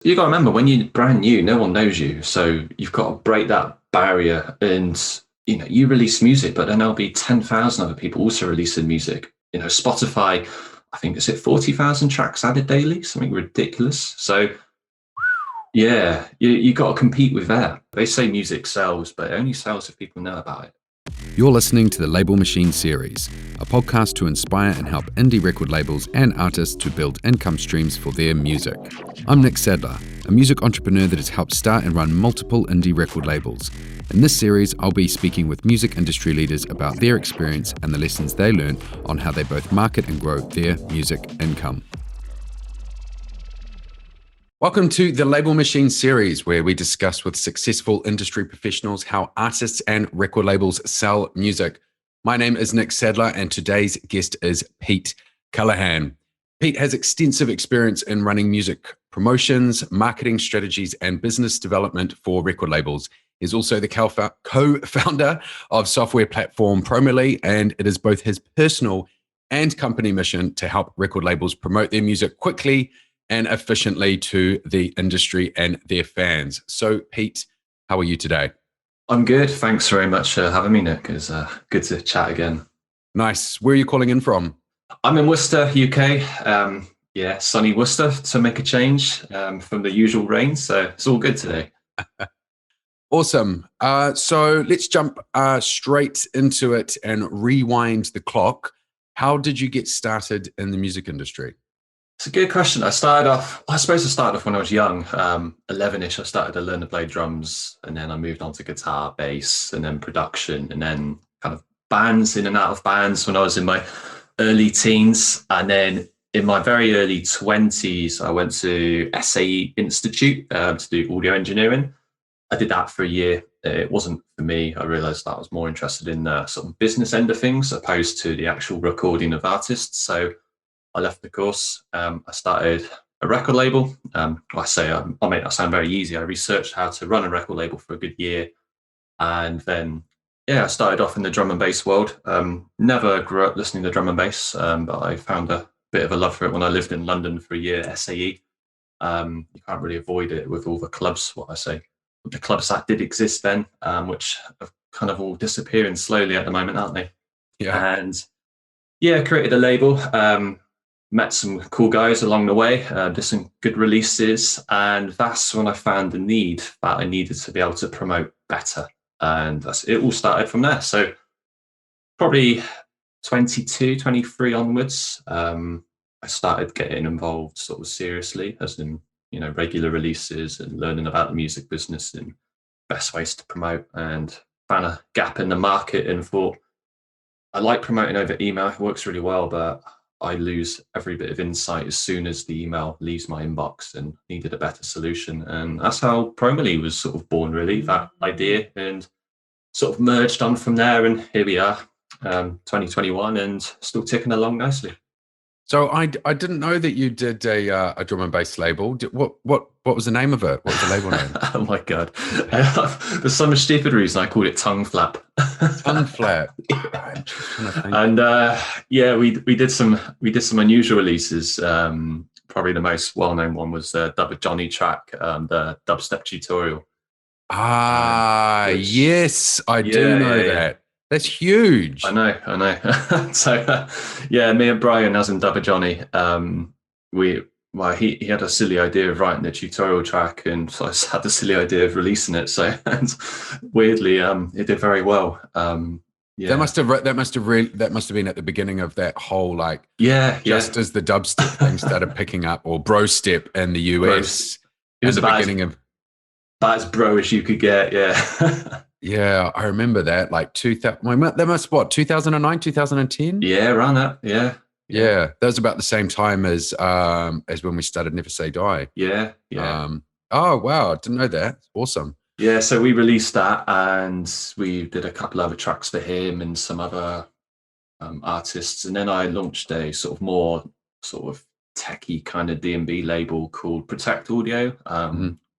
You got to remember when you're brand new, no one knows you. So you've got to break that barrier and, you release music, but then there'll be 10,000 other people also releasing music. Spotify, I think is it 40,000 tracks added daily, something ridiculous. So yeah, you got to compete with that. They say music sells, but it only sells if people know about it. You're listening to the Label Machine series, a podcast to inspire and help indie record labels and artists to build income streams for their music. I'm Nick Sadler, a music entrepreneur that has helped start and run multiple indie record labels. In this series, I'll be speaking with music industry leaders about their experience and the lessons they learned on how they both market and grow their music income. Welcome to the Label Machine series, where we discuss with successful industry professionals how artists and record labels sell music. My name is Nick Sadler, and today's guest is Pete Callaghan. Pete has extensive experience in running music promotions, marketing strategies, and business development for record labels. He's also the co-founder of software platform Promily, and it is both his personal and company mission to help record labels promote their music quickly and efficiently to the industry and their fans. So, Pete, how are you today? I'm good. Thanks very much for having me, Nick. It's good to chat again. Nice. Where are you calling in from? I'm in Worcester, UK. Sunny Worcester to make a change from the usual rain. So it's all good today. Awesome. So let's jump straight into it and rewind the clock. How did you get started in the music industry? It's a good question. I started off when I was young, 11-ish. I started to learn to play drums, and then I moved on to guitar, bass, and then production, and then kind of bands, in and out of bands when I was in my early teens. And then in my very early 20s, I went to SAE Institute to do audio engineering. I did that for a year. It wasn't for me. I realized that I was more interested in the sort of business end of things opposed to the actual recording of artists. So I left the course. I started a record label. I'll make that sound very easy. I researched how to run a record label for a good year. And then, I started off in the drum and bass world. Never grew up listening to drum and bass, but I found a bit of a love for it when I lived in London for a year at SAE. You can't really avoid it with all the clubs, the clubs that did exist then, which have kind of all disappearing slowly at the moment, aren't they? Yeah. And created a label. Met some cool guys along the way, did some good releases, and that's when I found the need that I needed to be able to promote better. And it all started from there. So probably 22, 23 onwards, I started getting involved sort of seriously, as in, regular releases and learning about the music business and best ways to promote, and found a gap in the market and thought, I like promoting over email. It works really well, but I lose every bit of insight as soon as the email leaves my inbox, and needed a better solution. And that's how Promily was sort of born, really, that idea, and sort of merged on from there. And here we are, 2021, and still ticking along nicely. So I didn't know that you did a drum and bass label. What was the name of it? What was the label name? Oh my God. For some stupid reason, I called it Tongue Flap. Tongue Flap. And we did some unusual releases. Probably the most well-known one was the Dub Johnny track, the dubstep tutorial. Yes, I do know that. That's huge. I know. So, me and Brian, as in Dubba Johnny, he had a silly idea of writing the tutorial track, and so I had the silly idea of releasing it. So, and weirdly, it did very well. That must have been at the beginning of that whole just as the dubstep thing started picking up, or bro step in the US. It was the beginning of about as bro as you could get. Yeah. Yeah, I remember that. 2009, 2010. Yeah, around that. Yeah. That was about the same time as when we started Never Say Die. Yeah. Oh wow, I didn't know that. Awesome. Yeah, so we released that, and we did a couple other tracks for him and some other artists, and then I launched a sort of more sort of techie kind of D&B label called Protect Audio.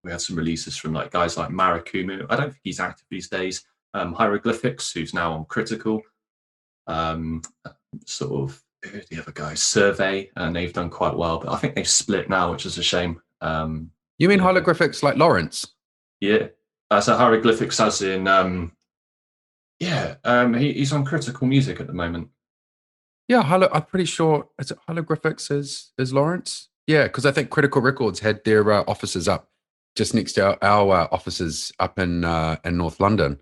We had some releases from guys like Marakumu. I don't think he's active these days. Hieroglyphics, who's now on Critical. Sort of who are the other guys? Survey, and they've done quite well, but I think they've split now, which is a shame. You mean Yeah. hieroglyphics like Lawrence? Yeah. So hieroglyphics as in, he's on Critical Music at the moment. Yeah, I'm pretty sure. Is it hieroglyphics is Lawrence? Yeah, because I think Critical Records had their offices up just next to our offices up in North London.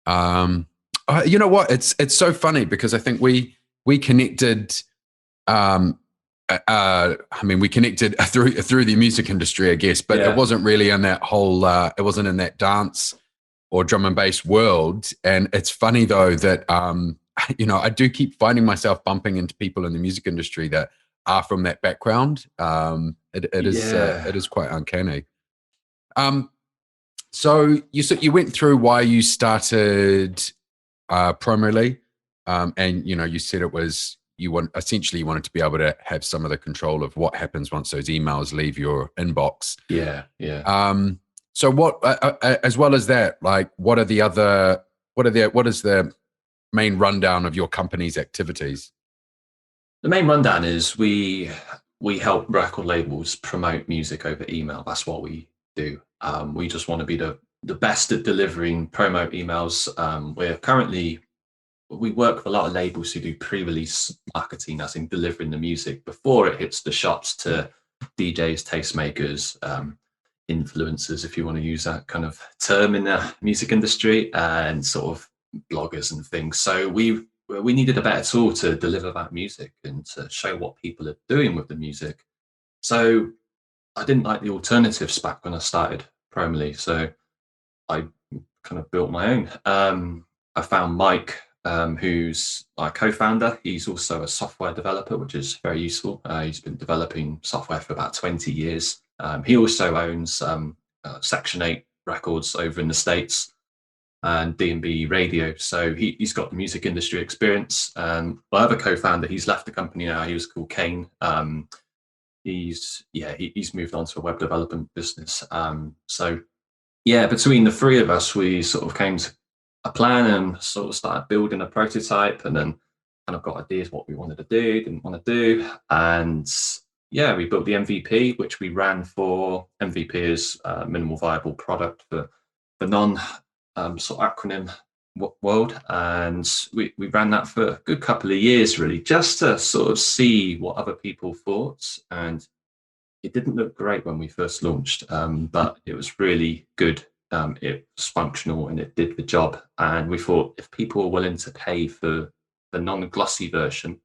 You know what? It's so funny because I think we connected. I mean, we connected through the music industry, I guess, but it wasn't really in that whole. It wasn't in that dance or drum and bass world. And it's funny though that I do keep finding myself bumping into people in the music industry that are from that background. It is quite uncanny. So you went through why you started primarily, and you said it was you wanted to be able to have some of the control of what happens once those emails leave your inbox. Yeah. So what, as well as that, like what is the main rundown of your company's activities? The main rundown is we help record labels promote music over email. That's what we do. We just want to be the best at delivering promo emails. We work with a lot of labels who do pre-release marketing, as in delivering the music before it hits the shops to DJs, tastemakers, influencers, if you want to use that kind of term in the music industry, and sort of bloggers and things. So we needed a better tool to deliver that music and to show what people are doing with the music. So I didn't like the alternatives back when I started Promally, so I kind of built my own. I found Mike, who's my co-founder. He's also a software developer, which is very useful. He's been developing software for about 20 years. He also owns Section 8 Records over in the States and D&B Radio. So he's got the music industry experience. My other co-founder, he's left the company now. He was called Kane. He's moved on to a web development business. So between the three of us, we sort of came to a plan and sort of started building a prototype, and then kind of got ideas what we wanted to do, didn't want to do. And we built the MVP, which we ran for. MVP is minimal viable product for non sort of acronym world. And we ran that for a good couple of years, really, just to sort of see what other people thought. And it didn't look great when we first launched, but it was really good. It was functional and it did the job. And we thought if people were willing to pay for the non-glossy version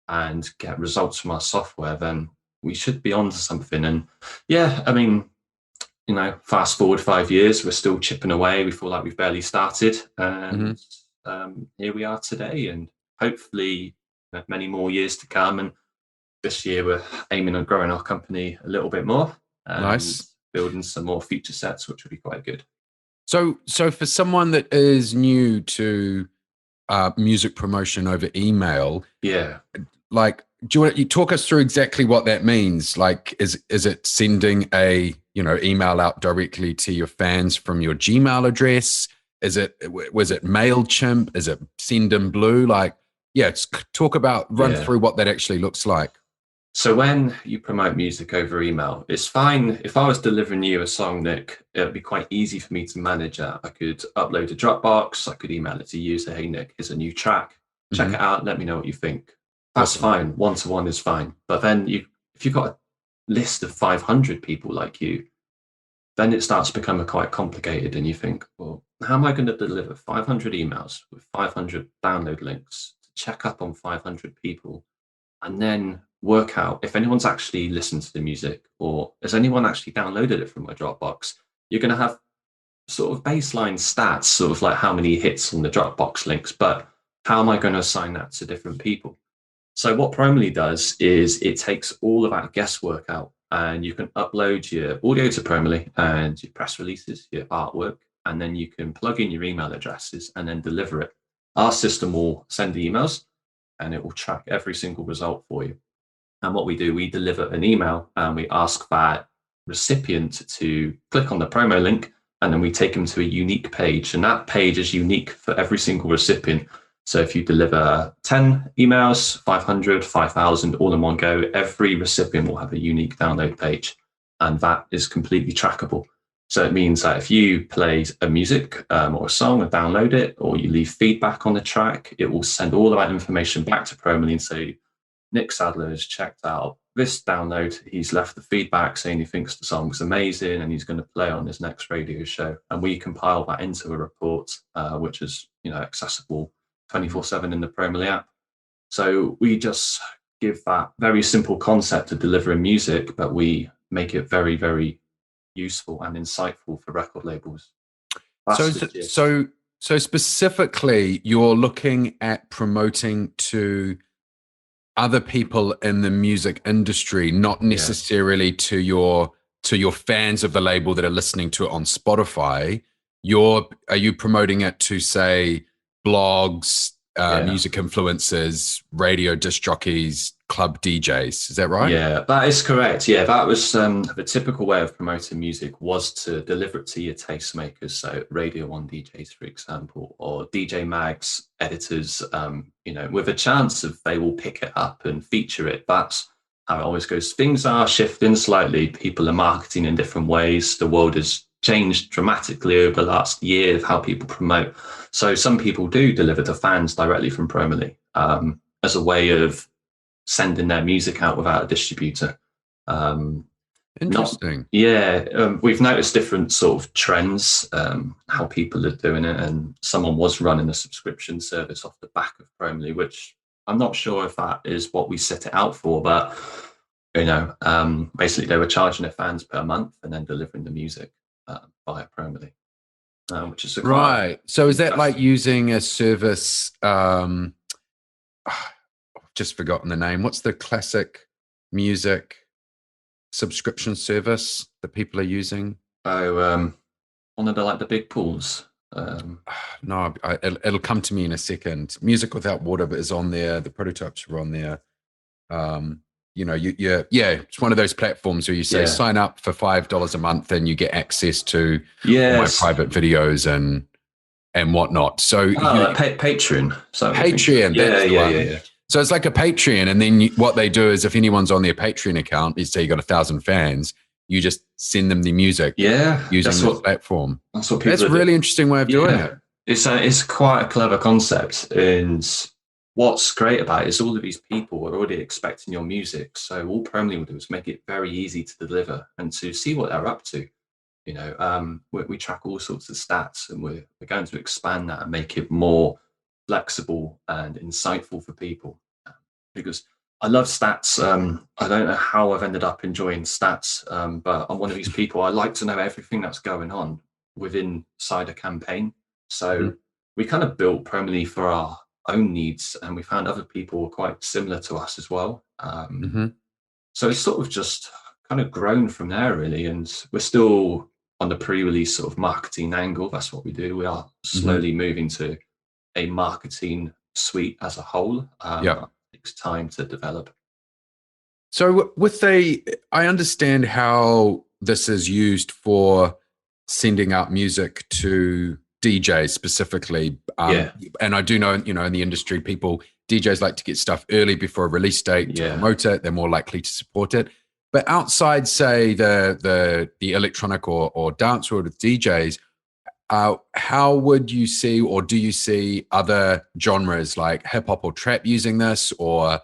and get results from our software, then we should be onto something. And I mean, fast forward 5 years, we're still chipping away. We feel like we've barely started. And here we are today, and hopefully many more years to come. And this year we're aiming at growing our company a little bit more. Nice. Building some more feature sets, which would be quite good. So for someone that is new to music promotion over email, like, do you talk us through exactly what that means? Like, is it sending a email out directly to your fans from your Gmail address? Was it MailChimp? Is it Sendinblue? Like, run through what that actually looks like. So when you promote music over email, it's fine. If I was delivering you a song, Nick, it would be quite easy for me to manage that. I could upload a Dropbox. I could email it to you, say, hey, Nick, here's a new track. Check it out. Let me know what you think. That's fine. One-to-one is fine. But then if you've got a list of 500 people like you, then it starts becoming quite complicated. And you think, well, how am I going to deliver 500 emails with 500 download links to check up on 500 people and then work out if anyone's actually listened to the music or has anyone actually downloaded it from my Dropbox? You're going to have sort of baseline stats, sort of like how many hits on the Dropbox links, but how am I going to assign that to different people? So what Promally does is it takes all of that guesswork out, and you can upload your audio to Promally and your press releases, your artwork, and then you can plug in your email addresses and then deliver it. Our system will send the emails and it will track every single result for you. And what we do, we deliver an email and we ask that recipient to click on the promo link, and then we take them to a unique page. And that page is unique for every single recipient. So if you deliver 10 emails, 500, 5,000 all in one go, every recipient will have a unique download page. and that is completely trackable. So it means that if you play a music or a song and download it, or you leave feedback on the track, it will send all of that information back to Promily and say, Nick Sadler has checked out this download. He's left the feedback saying he thinks the song's amazing and he's going to play on his next radio show. And we compile that into a report, which is accessible 24/7 in the Promily app. So we just give that very simple concept of delivering music, but we make it very, very useful and insightful for record labels. So specifically, you're looking at promoting to other people in the music industry, not necessarily to your fans of the label that are listening to it on Spotify. Are you promoting it to, say, blogs, music influencers, radio disc jockeys, club DJs? Is that right? Yeah, that is correct. Yeah, that was the typical way of promoting music, was to deliver it to your tastemakers, so Radio 1 DJs, for example, or DJ mags, editors, with a chance of they will pick it up and feature it. That's how it always goes. Things are shifting slightly. People are marketing in different ways. The world has changed dramatically over the last year of how people promote. So some people do deliver to fans directly from Promily as a way of sending their music out without a distributor. Interesting. We've noticed different sort of trends, how people are doing it, and someone was running a subscription service off the back of Promily, which I'm not sure if that is what we set it out for, but basically they were charging their fans per month and then delivering the music via Promily, which is right. So is that like using a service? Just forgotten the name. What's the classic music subscription service that people are using? One of the big pools. No, it'll come to me in a second. Music Without Water is on there. The prototypes are on there. It's one of those platforms where you say sign up for $5 a month and you get access to all my private videos and whatnot. So Patreon. So Patreon. Yeah. So it's like a Patreon, and then what they do is, if anyone's on their Patreon account, you say you got 1,000 fans, you just send them the music. Using this platform. That's what people. That's a really interesting way of doing it. It's quite a clever concept, and what's great about it is all of these people are already expecting your music. So all Promily will do is make it very easy to deliver and to see what they're up to. We track all sorts of stats, and we're going to expand that and make it more flexible and insightful for people, because I love stats. I don't know how I've ended up enjoying stats, but I'm one of these people. I like to know everything that's going on inside a campaign. So we kind of built Promily for our own needs, and we found other people were quite similar to us as well. So it's sort of just kind of grown from there, really. And we're still on the pre-release sort of marketing angle. That's what we do. We are slowly moving to a marketing suite as a whole. It takes time to develop. So I understand how this is used for sending out music to DJs specifically. And I do know, in the industry, DJs like to get stuff early before a release date to promote it. They're more likely to support it. But outside, say, the electronic or dance world of DJs, how would you see, or do you see other genres like hip hop or trap using this, or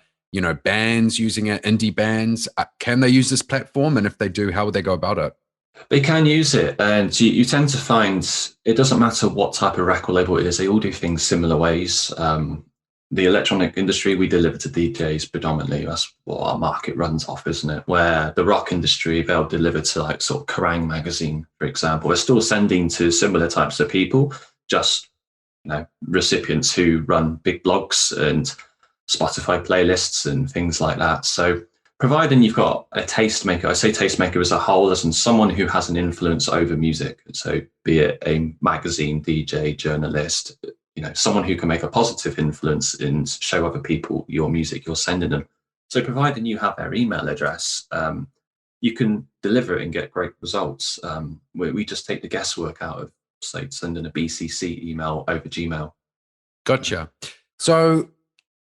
bands using it, indie bands? Can they use this platform? And if they do, how would they go about it? They can use it, and you tend to find it doesn't matter what type of record label it is. They all do things similar ways. The electronic industry, we deliver to DJs predominantly. That's what our market runs off, isn't it? Where the rock industry, they'll deliver to like sort of Kerrang magazine, for example. We're still sending to similar types of people, just recipients who run big blogs and Spotify playlists and things like that. So providing you've got a tastemaker, I say tastemaker as a whole, as in someone who has an influence over music. So be it a magazine, DJ, journalist, someone who can make a positive influence and show other people your music you're sending them. So providing you have their email address, you can deliver it and get great results. We just take the guesswork out of, say, sending a BCC email over Gmail. Gotcha. So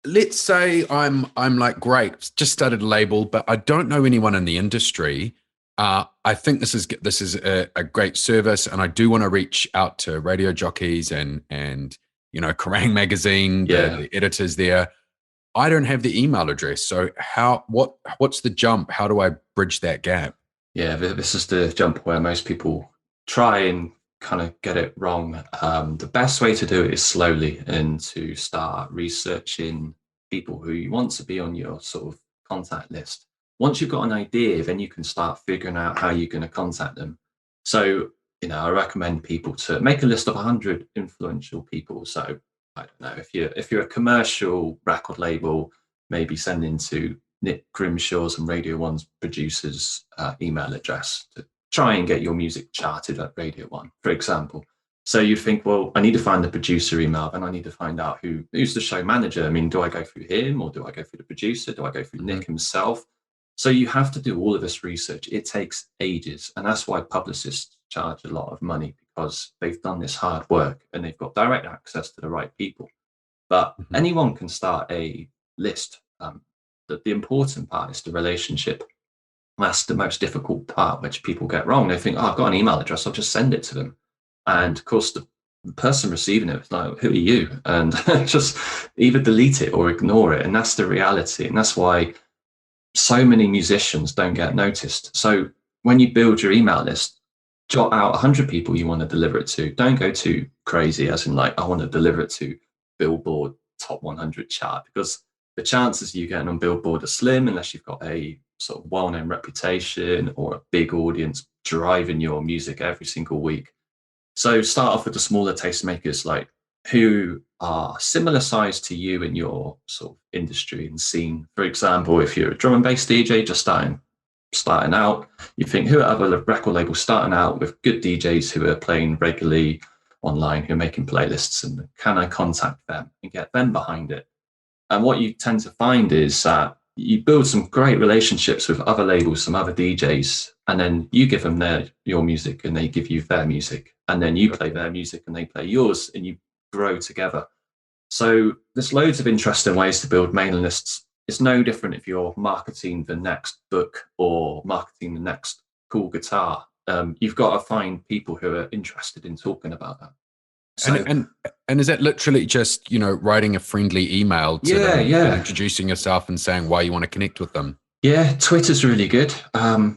let's say I'm like, great, just started a label, but I don't know anyone in the industry. I think this is a great service, and I do want to reach out to radio jockeys and Kerrang magazine, Yeah. the editors there. I don't have the email address, so what's the jump? How do I bridge that gap? Yeah, this is the jump where most people try and kind of get it wrong. The best way to do it is slowly, and to start researching people who you want to be on your sort of contact list. Once you've got an idea, then you can start figuring out how you're going to contact them. So, I recommend people to make a list of 100 influential people. So, I don't know, if you're a commercial record label, maybe sending to Nick Grimshaw's and Radio One's producers' email address to try and get your music charted at Radio One, for example. So you'd think, well, I need to find the producer email, and I need to find out who's the show manager. I mean, do I go through him, or do I go through the producer? Do I go through Nick himself? So you have to do all of this research. It takes ages, and that's why publicists charge a lot of money, because they've done this hard work and they've got direct access to the right people. But anyone can start a list. The important part is the relationship. That's the most difficult part, which people get wrong. They think, I've got an email address, I'll just send it to them. And of course, the person receiving it is like, who are you? And just either delete it or ignore it. And that's the reality. And that's why so many musicians don't get noticed. So when you build your email list, jot out 100 people you want to deliver it to. Don't go too crazy, as in like, I want to deliver it to Billboard Top 100 chart, because the chances of you getting on Billboard are slim unless you've got a sort of well-known reputation or a big audience driving your music every single week. So start off with the smaller tastemakers, like who are similar size to you in your sort of industry and scene. For example, if you're a drum and bass DJ just starting out, you think, who are other record labels starting out with good DJs who are playing regularly online, who are making playlists, and can I contact them and get them behind it? And what you tend to find is that you build some great relationships with other labels, some other DJs, and then you give them your music and they give you their music, and then you play their music and they play yours, and you grow together. So there's loads of interesting ways to build mailing lists. It's no different if you're marketing the next book or marketing the next cool guitar. You've got to find people who are interested in talking about that. So, and is that literally just, writing a friendly email to them, introducing yourself and saying why you want to connect with them? Yeah, Twitter's really good.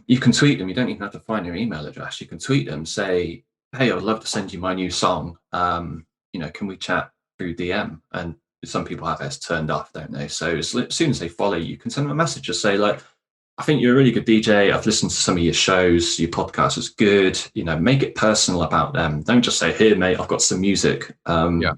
You can tweet them. You don't even have to find their email address. You can tweet them, say, hey, I'd love to send you my new song. Can we chat through DM? And some people have this turned off, don't they? So as soon as they follow you, can send them a message. Just say, like, I think you're a really good DJ. I've listened to some of your shows. Your podcast is good. Make it personal about them. Don't just say, here, mate, I've got some music.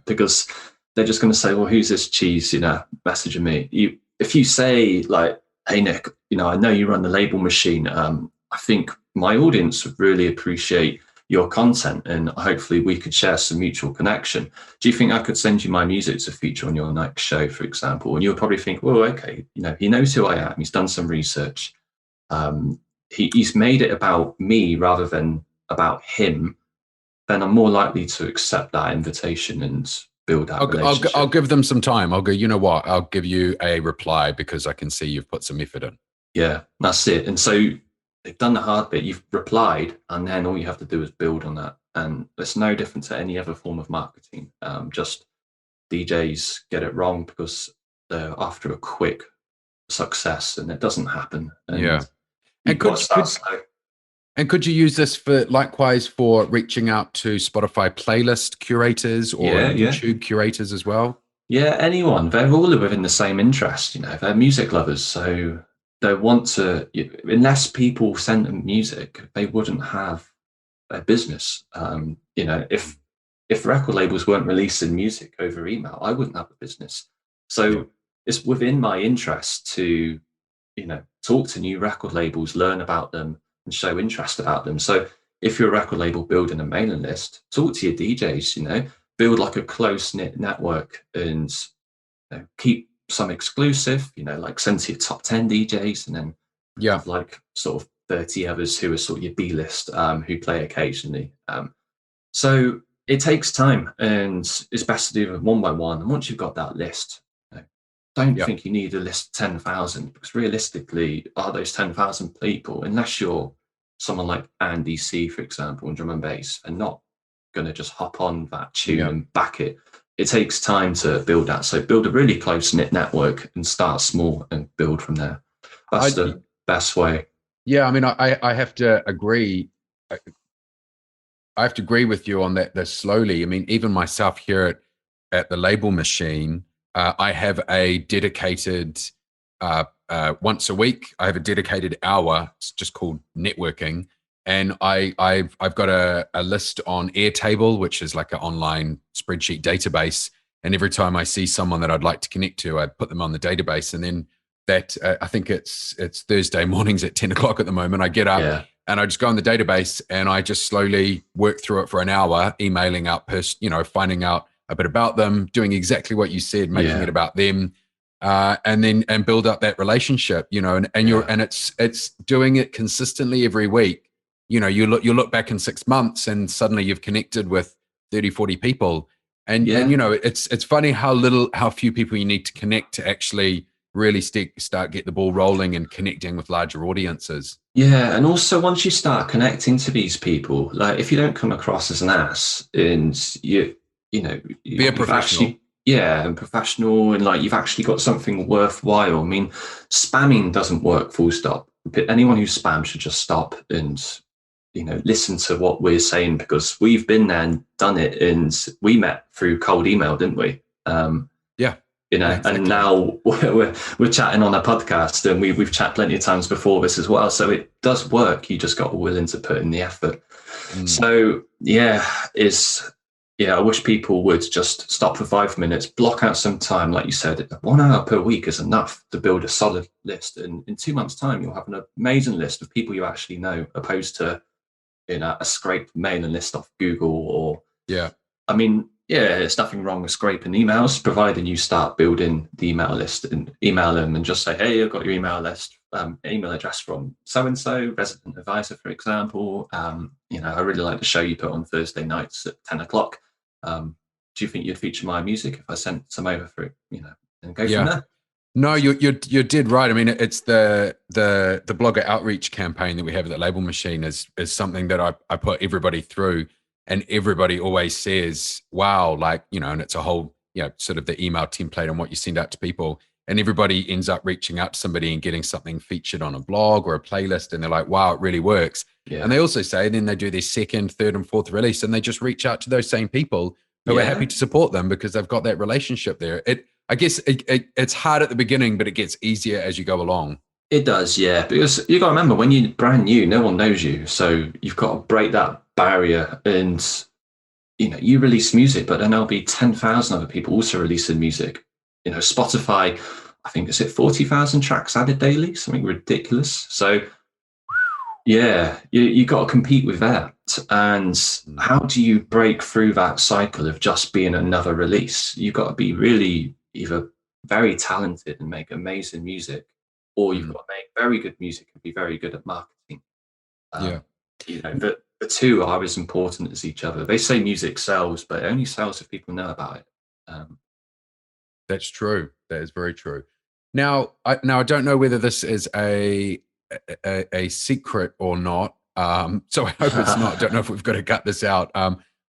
Because they're just going to say, well, who's this cheese, messaging me? If you say, like, hey, Nick, I know you run the label machine. I think my audience would really appreciate your content, and hopefully we could share some mutual connection. Do you think I could send you my music to feature on your next show, for example? And you'll probably think, well, okay, he knows who I am. He's done some research. He's made it about me rather than about him. Then I'm more likely to accept that invitation and build that relationship. I'll give them some time. I'll go, you know what? I'll give you a reply because I can see you've put some effort in. Yeah, that's it. And so they've done the hard bit. You've replied, and then all you have to do is build on that. And it's no different to any other form of marketing. Just DJs get it wrong because they're after a quick success, and it doesn't happen. And And could you use this likewise for reaching out to Spotify playlist curators or YouTube curators as well? Yeah, anyone. They're all within the same interest. They're music lovers, so they want to. Unless people send them music, they wouldn't have a business. If record labels weren't releasing music over email, I wouldn't have a business. So it's within my interest to, talk to new record labels, learn about them, and show interest about them. So if you're a record label building a mailing list, talk to your DJs, build like a close-knit network, and keep some exclusive, like send to your top 10 DJs, and then have like sort of 30 others who are sort of your B list, who play occasionally. So it takes time, and it's best to do them one by one. And once you've got that list, don't think you need a list of 10,000, because realistically, are those 10,000 people, unless you're someone like Andy C, for example, on drum and bass, are not going to just hop on that tune and back it. It takes time to build that. So build a really close knit network and start small and build from there. That's the best way. Yeah, I mean, I have to agree. I have to agree with you on that slowly. I mean, even myself here at the Label Machine, I have a dedicated once a week. I have a dedicated hour. It's just called networking, and I've got a list on Airtable, which is like an online spreadsheet database. And every time I see someone that I'd like to connect to, I put them on the database, and then that I think it's Thursday mornings at 10 o'clock at the moment. I get up and I just go on the database and I just slowly work through it for an hour, emailing out, finding out a bit about them, doing exactly what you said, making it about them, and build up that relationship, and it's doing it consistently every week. You look back in 6 months and suddenly you've connected with 30, 40 people. And it's funny how few people you need to connect to actually really get the ball rolling and connecting with larger audiences. Yeah, and also once you start connecting to these people, like if you don't come across as an ass and be a professional. And professional, and like you've actually got something worthwhile. I mean, spamming doesn't work, full stop. Anyone who spams should just stop and listen to what we're saying, because we've been there and done it, and we met through cold email, didn't we? Exactly. And now we're chatting on a podcast, and we've chatted plenty of times before this as well. So it does work. You just got to be willing to put in the effort. So I wish people would just stop for 5 minutes, block out some time. Like you said, 1 hour per week is enough to build a solid list. And in 2 months' time, you'll have an amazing list of people you actually know, opposed to a scraped mailing list off Google or there's nothing wrong with scraping emails, providing you start building the email list and email them and just say, hey, I've got your email list, email address from so-and-so, resident advisor, for example. I really like the show you put on Thursday nights at 10 o'clock. Do you think you'd feature my music if I sent some over for it, and go from there? No, you're dead right. I mean, it's the blogger outreach campaign that we have at the Label Machine is something that I put everybody through. And everybody always says, wow, and it's a whole, sort of the email template and what you send out to people. And everybody ends up reaching out to somebody and getting something featured on a blog or a playlist. And they're like, wow, it really works. Yeah. And they also say, then they do their second, third, and fourth release, and they just reach out to those same people who are happy to support them because they've got that relationship there. I guess it's hard at the beginning, but it gets easier as you go along. It does, yeah. Because you got to remember, when you're brand new, no one knows you. So you've got to break that barrier, and you release music, but then there'll be 10,000 other people also releasing music. Spotify, I think, is it 40,000 tracks added daily, something ridiculous. So you got to compete with that. And how do you break through that cycle of just being another release? You've got to be really either very talented and make amazing music, or you've got to make very good music and be very good at marketing. The two are as important as each other. They say music sells, but it only sells if people know about it. That's true. That is very true. Now I don't know whether this is a secret or not. So I hope it's not. I don't know if we've got to cut this out.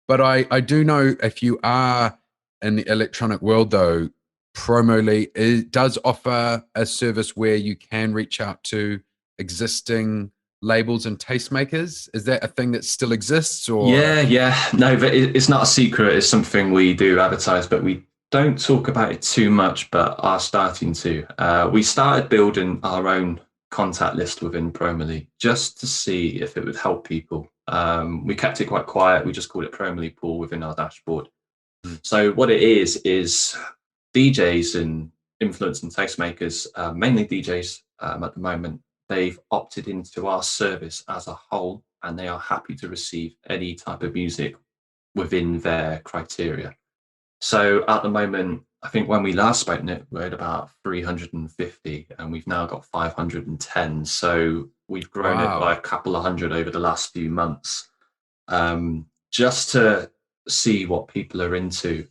But I do know, if you are in the electronic world, though, Promoli does offer a service where you can reach out to existing labels and tastemakers. Is that a thing that still exists? Or No, but it's not a secret. It's something we do advertise, but we don't talk about it too much, but are starting to. We started building our own contact list within Promoli just to see if it would help people. We kept it quite quiet. We just called it Promoli Pool within our dashboard. So what it is DJs and influence and tastemakers, mainly DJs at the moment, they've opted into our service as a whole, and they are happy to receive any type of music within their criteria. So at the moment, I think when we last spoke, Nick, we had about 350, and we've now got 510. So we've grown it by a couple of hundred over the last few months, just to see what people are into.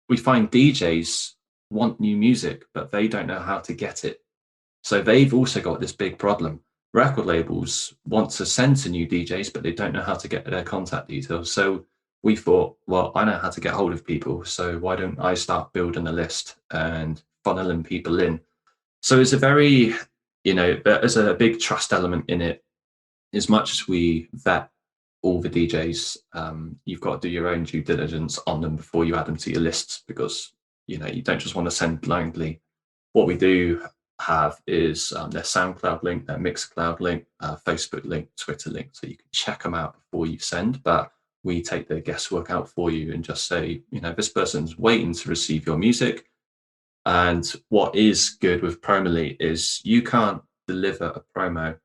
We find DJs want new music, but they don't know how to get it. So they've also got this big problem. record labels want to send to new DJs, but they don't know how to get their contact details. So we thought, well, I know how to get hold of people, so why don't I start building a list and funneling people in? So it's a very, there's a big trust element in it. As much as we vet all the DJs, you've got to do your own due diligence on them before you add them to your lists, because you don't just want to send blindly. What we do have is their SoundCloud link, their Mixcloud link, Facebook link, Twitter link, so you can check them out before you send. But we take the guesswork out for you and just say, this person's waiting to receive your music. And what is good with Promally is you can't deliver a promo.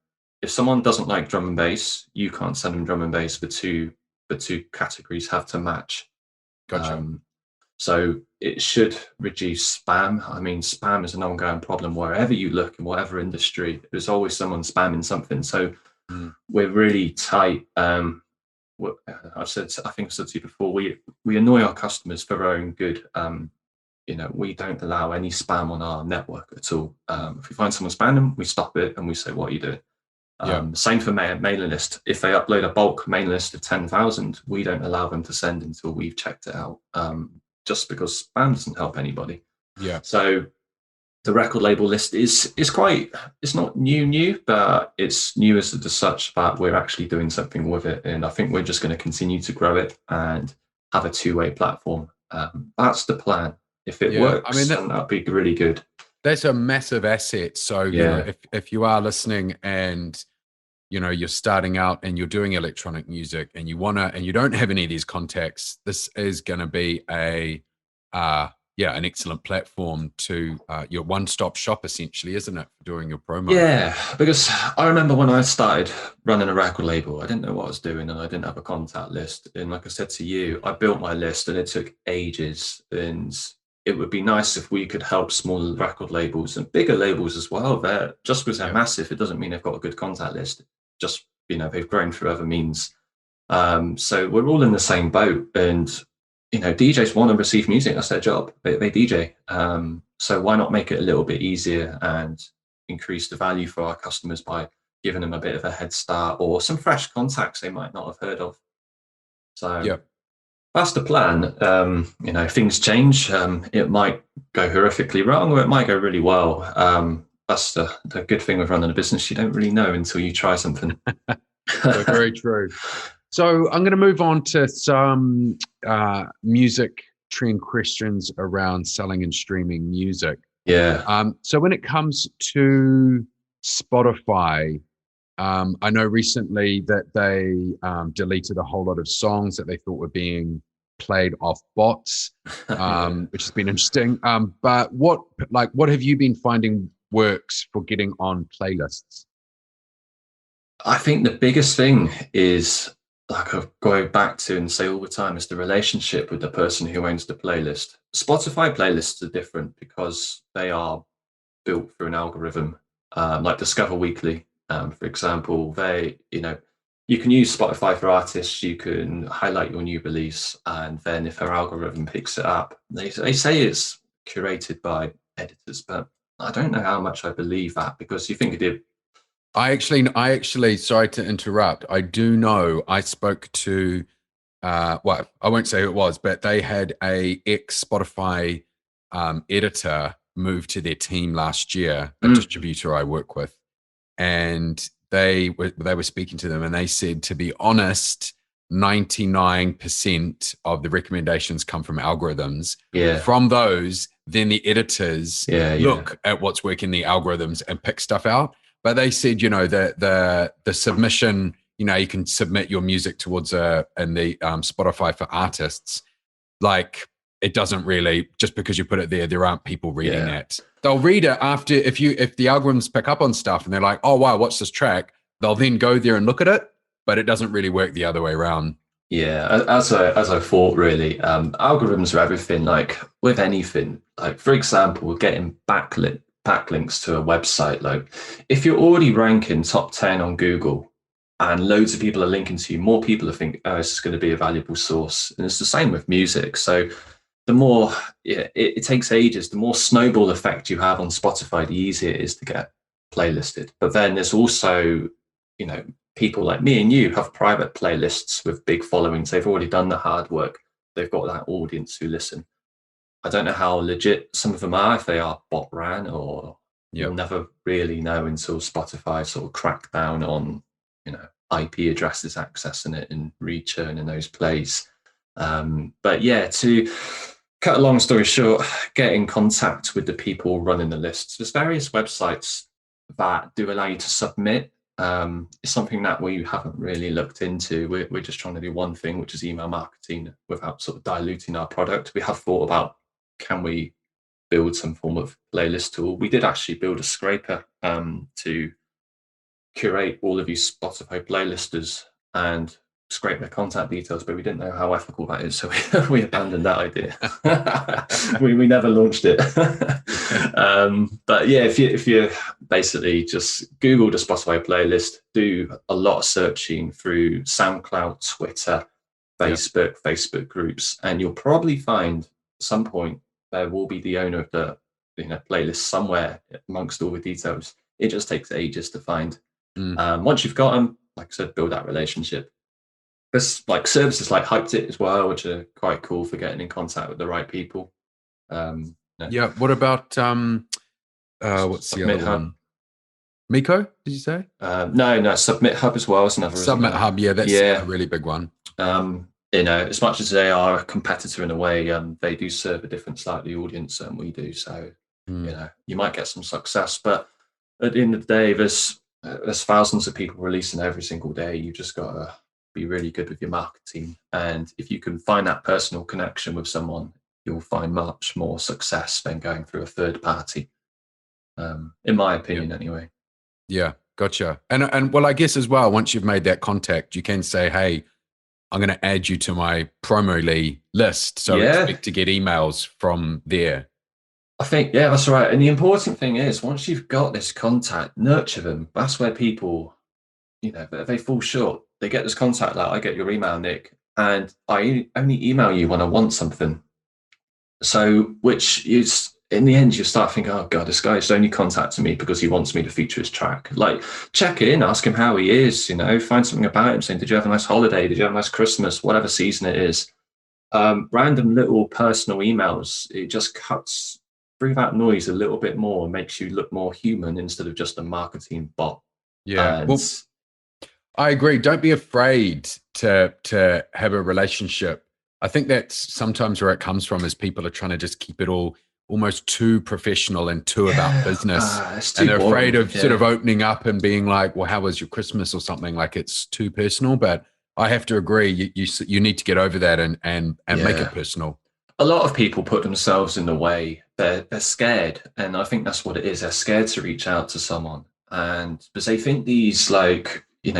If someone doesn't like drum and bass, you can't send them drum and bass. The two categories have to match. Gotcha. So it should reduce spam. I mean, spam is an ongoing problem wherever you look in whatever industry. There's always someone spamming something. So we're really tight. I think I said to you before, we annoy our customers for our own good. We don't allow any spam on our network at all. If we find someone spamming, we stop it and we say, what are you doing? Same for mailing list. If they upload a bulk mailing list of 10,000, we don't allow them to send until we've checked it out, just because spam doesn't help anybody. Yeah. So the record label list is quite, it's not new, but it's new as such that we're actually doing something with it. And I think we're just going to continue to grow it and have a two-way platform. That's the plan. If it works, then that'd be really good. That's a massive asset. So if you are listening and you're starting out and you're doing electronic music and you don't have any of these contacts, this is going to be an excellent platform to your one-stop shop, essentially, isn't it, for doing your promo? Yeah, because I remember when I started running a record label, I didn't know what I was doing and I didn't have a contact list. And like I said to you, I built my list and it took ages. And it would be nice if we could help smaller record labels and bigger labels as well. Just because they're massive, it doesn't mean they've got a good contact list. Just, they've grown through other means. So we're all in the same boat. And, DJs want to receive music. That's their job. They DJ. So why not make it a little bit easier and increase the value for our customers by giving them a bit of a head start or some fresh contacts they might not have heard of. So that's the plan. Things change. It might go horrifically wrong or it might go really well. That's the good thing with running a business. You don't really know until you try something. Very true. So I'm going to move on to some music trend questions around selling and streaming music. Yeah. So when it comes to Spotify, I know recently that they deleted a whole lot of songs that they thought were being played off bots, which has been interesting. But what have you been finding works for getting on playlists? I think the biggest thing is, like I go back to and say all the time, is the relationship with the person who owns the playlist. Spotify playlists are different because they are built through an algorithm, like Discover Weekly, for example. You can use Spotify for artists. You can highlight your new release, and then if their algorithm picks it up, they say it's curated by editors, but I don't know how much I believe that, because you think it did. I actually, sorry to interrupt. I do know. I spoke to, I won't say who it was, but they had a ex-Spotify editor move to their team last year, a distributor I work with, and they were speaking to them, and they said, to be honest, 99% of the recommendations come from algorithms. Yeah. From those, then the editors look at what's working in the algorithms and pick stuff out. But they said, the submission, you can submit your music towards in the Spotify for artists. Like, it doesn't really, just because you put it there aren't people reading it. They'll read it after, if the algorithms pick up on stuff and they're like, oh wow, what's this track? They'll then go there and look at it, but it doesn't really work the other way around. Yeah, as I thought, really, algorithms are everything. Like with anything, like for example, getting backlinks to a website. Like if you're already ranking top 10 on Google and loads of people are linking to you, more people are thinking, oh, this is going to be a valuable source. And it's the same with music. So the more it takes ages, the more snowball effect you have on Spotify, the easier it is to get playlisted. But then there's also, you know, people like me and you have private playlists with big followings. They've already done the hard work. They've got that audience who listen. I don't know how legit some of them are, if they are bot ran, or you'll never really know until Spotify sort of crack down on, you know, IP addresses accessing it and rechurning those plays. But yeah, to cut a long story short, get in contact with the people running the lists. There's various websites that do allow you to submit. It's something that we haven't really looked into. We're just trying to do one thing, which is email marketing without sort of diluting our product. We have thought about, can we build some form of playlist tool? We did actually build a scraper to curate all of these Spotify playlisters and scrape their contact details, but we didn't know how ethical that is, so we abandoned that idea. we never launched it. But yeah, if you basically just Google the Spotify playlist, do a lot of searching through SoundCloud, Twitter, Facebook groups, and you'll probably find at some point there will be the owner of the playlist somewhere amongst all the details. It just takes ages to find. Once you've got them, like I said, build that relationship. There's like services like Hyped It as well, which are quite cool for getting in contact with the right people. Yeah. What about what's the other one? Miko, did you say? No, Submit Hub as well is another. Submit Hub, yeah, that's a really big one. As much as they are a competitor in a way, they do serve a different slightly audience than we do. So, you might get some success, but at the end of the day, there's thousands of people releasing every single day. You've just got to be really good with your marketing. And if you can find that personal connection with someone, you'll find much more success than going through a third party, in my opinion, anyway. Yeah, gotcha. And well, I guess as well, once you've made that contact, you can say, hey, I'm going to add you to my Promoli list. So expect to get emails from there. I think, that's right. And the important thing is, once you've got this contact, nurture them. That's where people, they fall short. They get this contact, like, I get your email, Nick, and I only email you when I want something. So, which is, in the end, you start thinking, oh God, this guy's only contacting me because he wants me to feature his track. Like, check in, ask him how he is, find something about him, saying, did you have a nice holiday? Did you have a nice Christmas? Whatever season it is. Random little personal emails, it just cuts through that noise a little bit more and makes you look more human instead of just a marketing bot. Yeah. Well, I agree. Don't be afraid to have a relationship. I think that's sometimes where it comes from, is people are trying to just keep it all almost too professional and too about business. And they're afraid of sort of opening up and being like, well, how was your Christmas or something? Like, it's too personal. But I have to agree, you need to get over that and make it personal. A lot of people put themselves in the way. They're scared. And I think that's what it is. They're scared to reach out to someone. And because they think these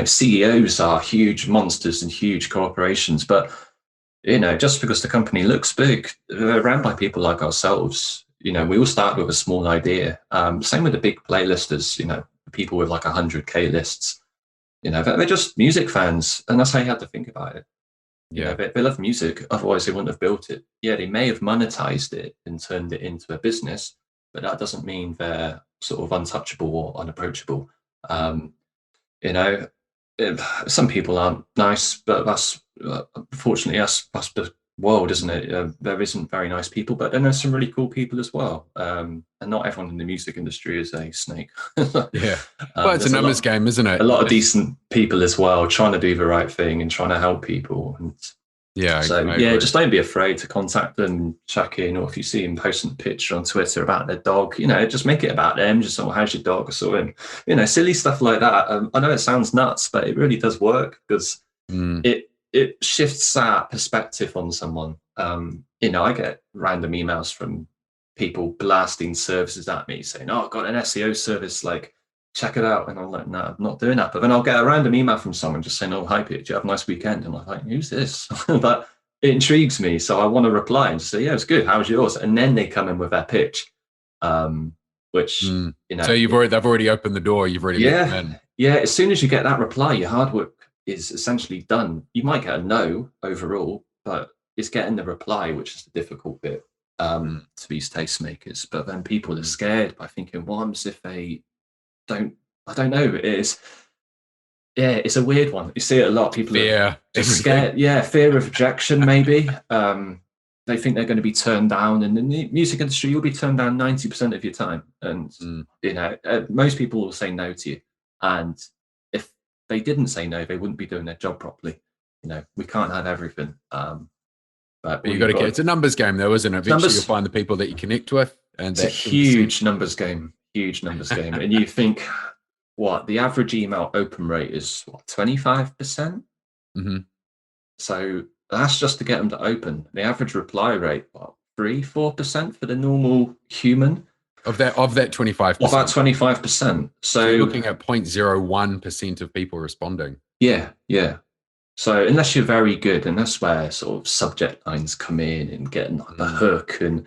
CEOs are huge monsters and huge corporations. But, just because the company looks big, they're run by people like ourselves. We all start with a small idea. Same with the big playlisters, people with like 100K lists. They're just music fans. And that's how you have to think about it. Yeah, they love music, otherwise they wouldn't have built it. Yeah, they may have monetized it and turned it into a business, but that doesn't mean they're sort of untouchable or unapproachable. Some people aren't nice, but that's unfortunately that's the world, isn't it? There isn't very nice people, but then there's some really cool people as well. And not everyone in the music industry is a snake. Well, it's a numbers game, isn't it? A lot of decent people as well, trying to do the right thing and trying to help people. And just don't be afraid to contact them, check in, or if you see them posting a picture on Twitter about their dog, just make it about them. Just say, how's your dog? Or silly stuff like that. I know it sounds nuts, but it really does work, because it shifts that perspective on someone. I get random emails from people blasting services at me saying, oh, I've got an SEO service, like, check it out. And I'm like, no, I'm not doing that. But then I'll get a random email from someone just saying, oh, hi, Pete, do you have a nice weekend? And I'm like, who's this? But it intrigues me. So I want to reply and say, yeah, it's good. How's yours? And then they come in with their pitch, which, So they've already opened the door. You've already let them in. Yeah. As soon as you get that reply, your hard work is essentially done. You might get a no overall, but it's getting the reply, which is the difficult bit to these tastemakers. But then people are scared by thinking, what happens if they I don't know. It's a weird one. You see it a lot. People are just scared. Yeah, fear of rejection, maybe. They think they're going to be turned down. And in the music industry, you'll be turned down 90% of your time. And, most people will say no to you. And if they didn't say no, they wouldn't be doing their job properly. We can't have everything. But you got to get, it's a numbers game though, isn't it? Eventually you'll find the people that you connect with. And it's a huge numbers game, And you think, the average email open rate is 25%? Mm-hmm. So that's just to get them to open. The average reply rate, 3-4% for the normal human? Of that 25%. About 25%. So you're looking at 0.01% of people responding. Yeah. So unless you're very good, and that's where sort of subject lines come in and getting like the hook, and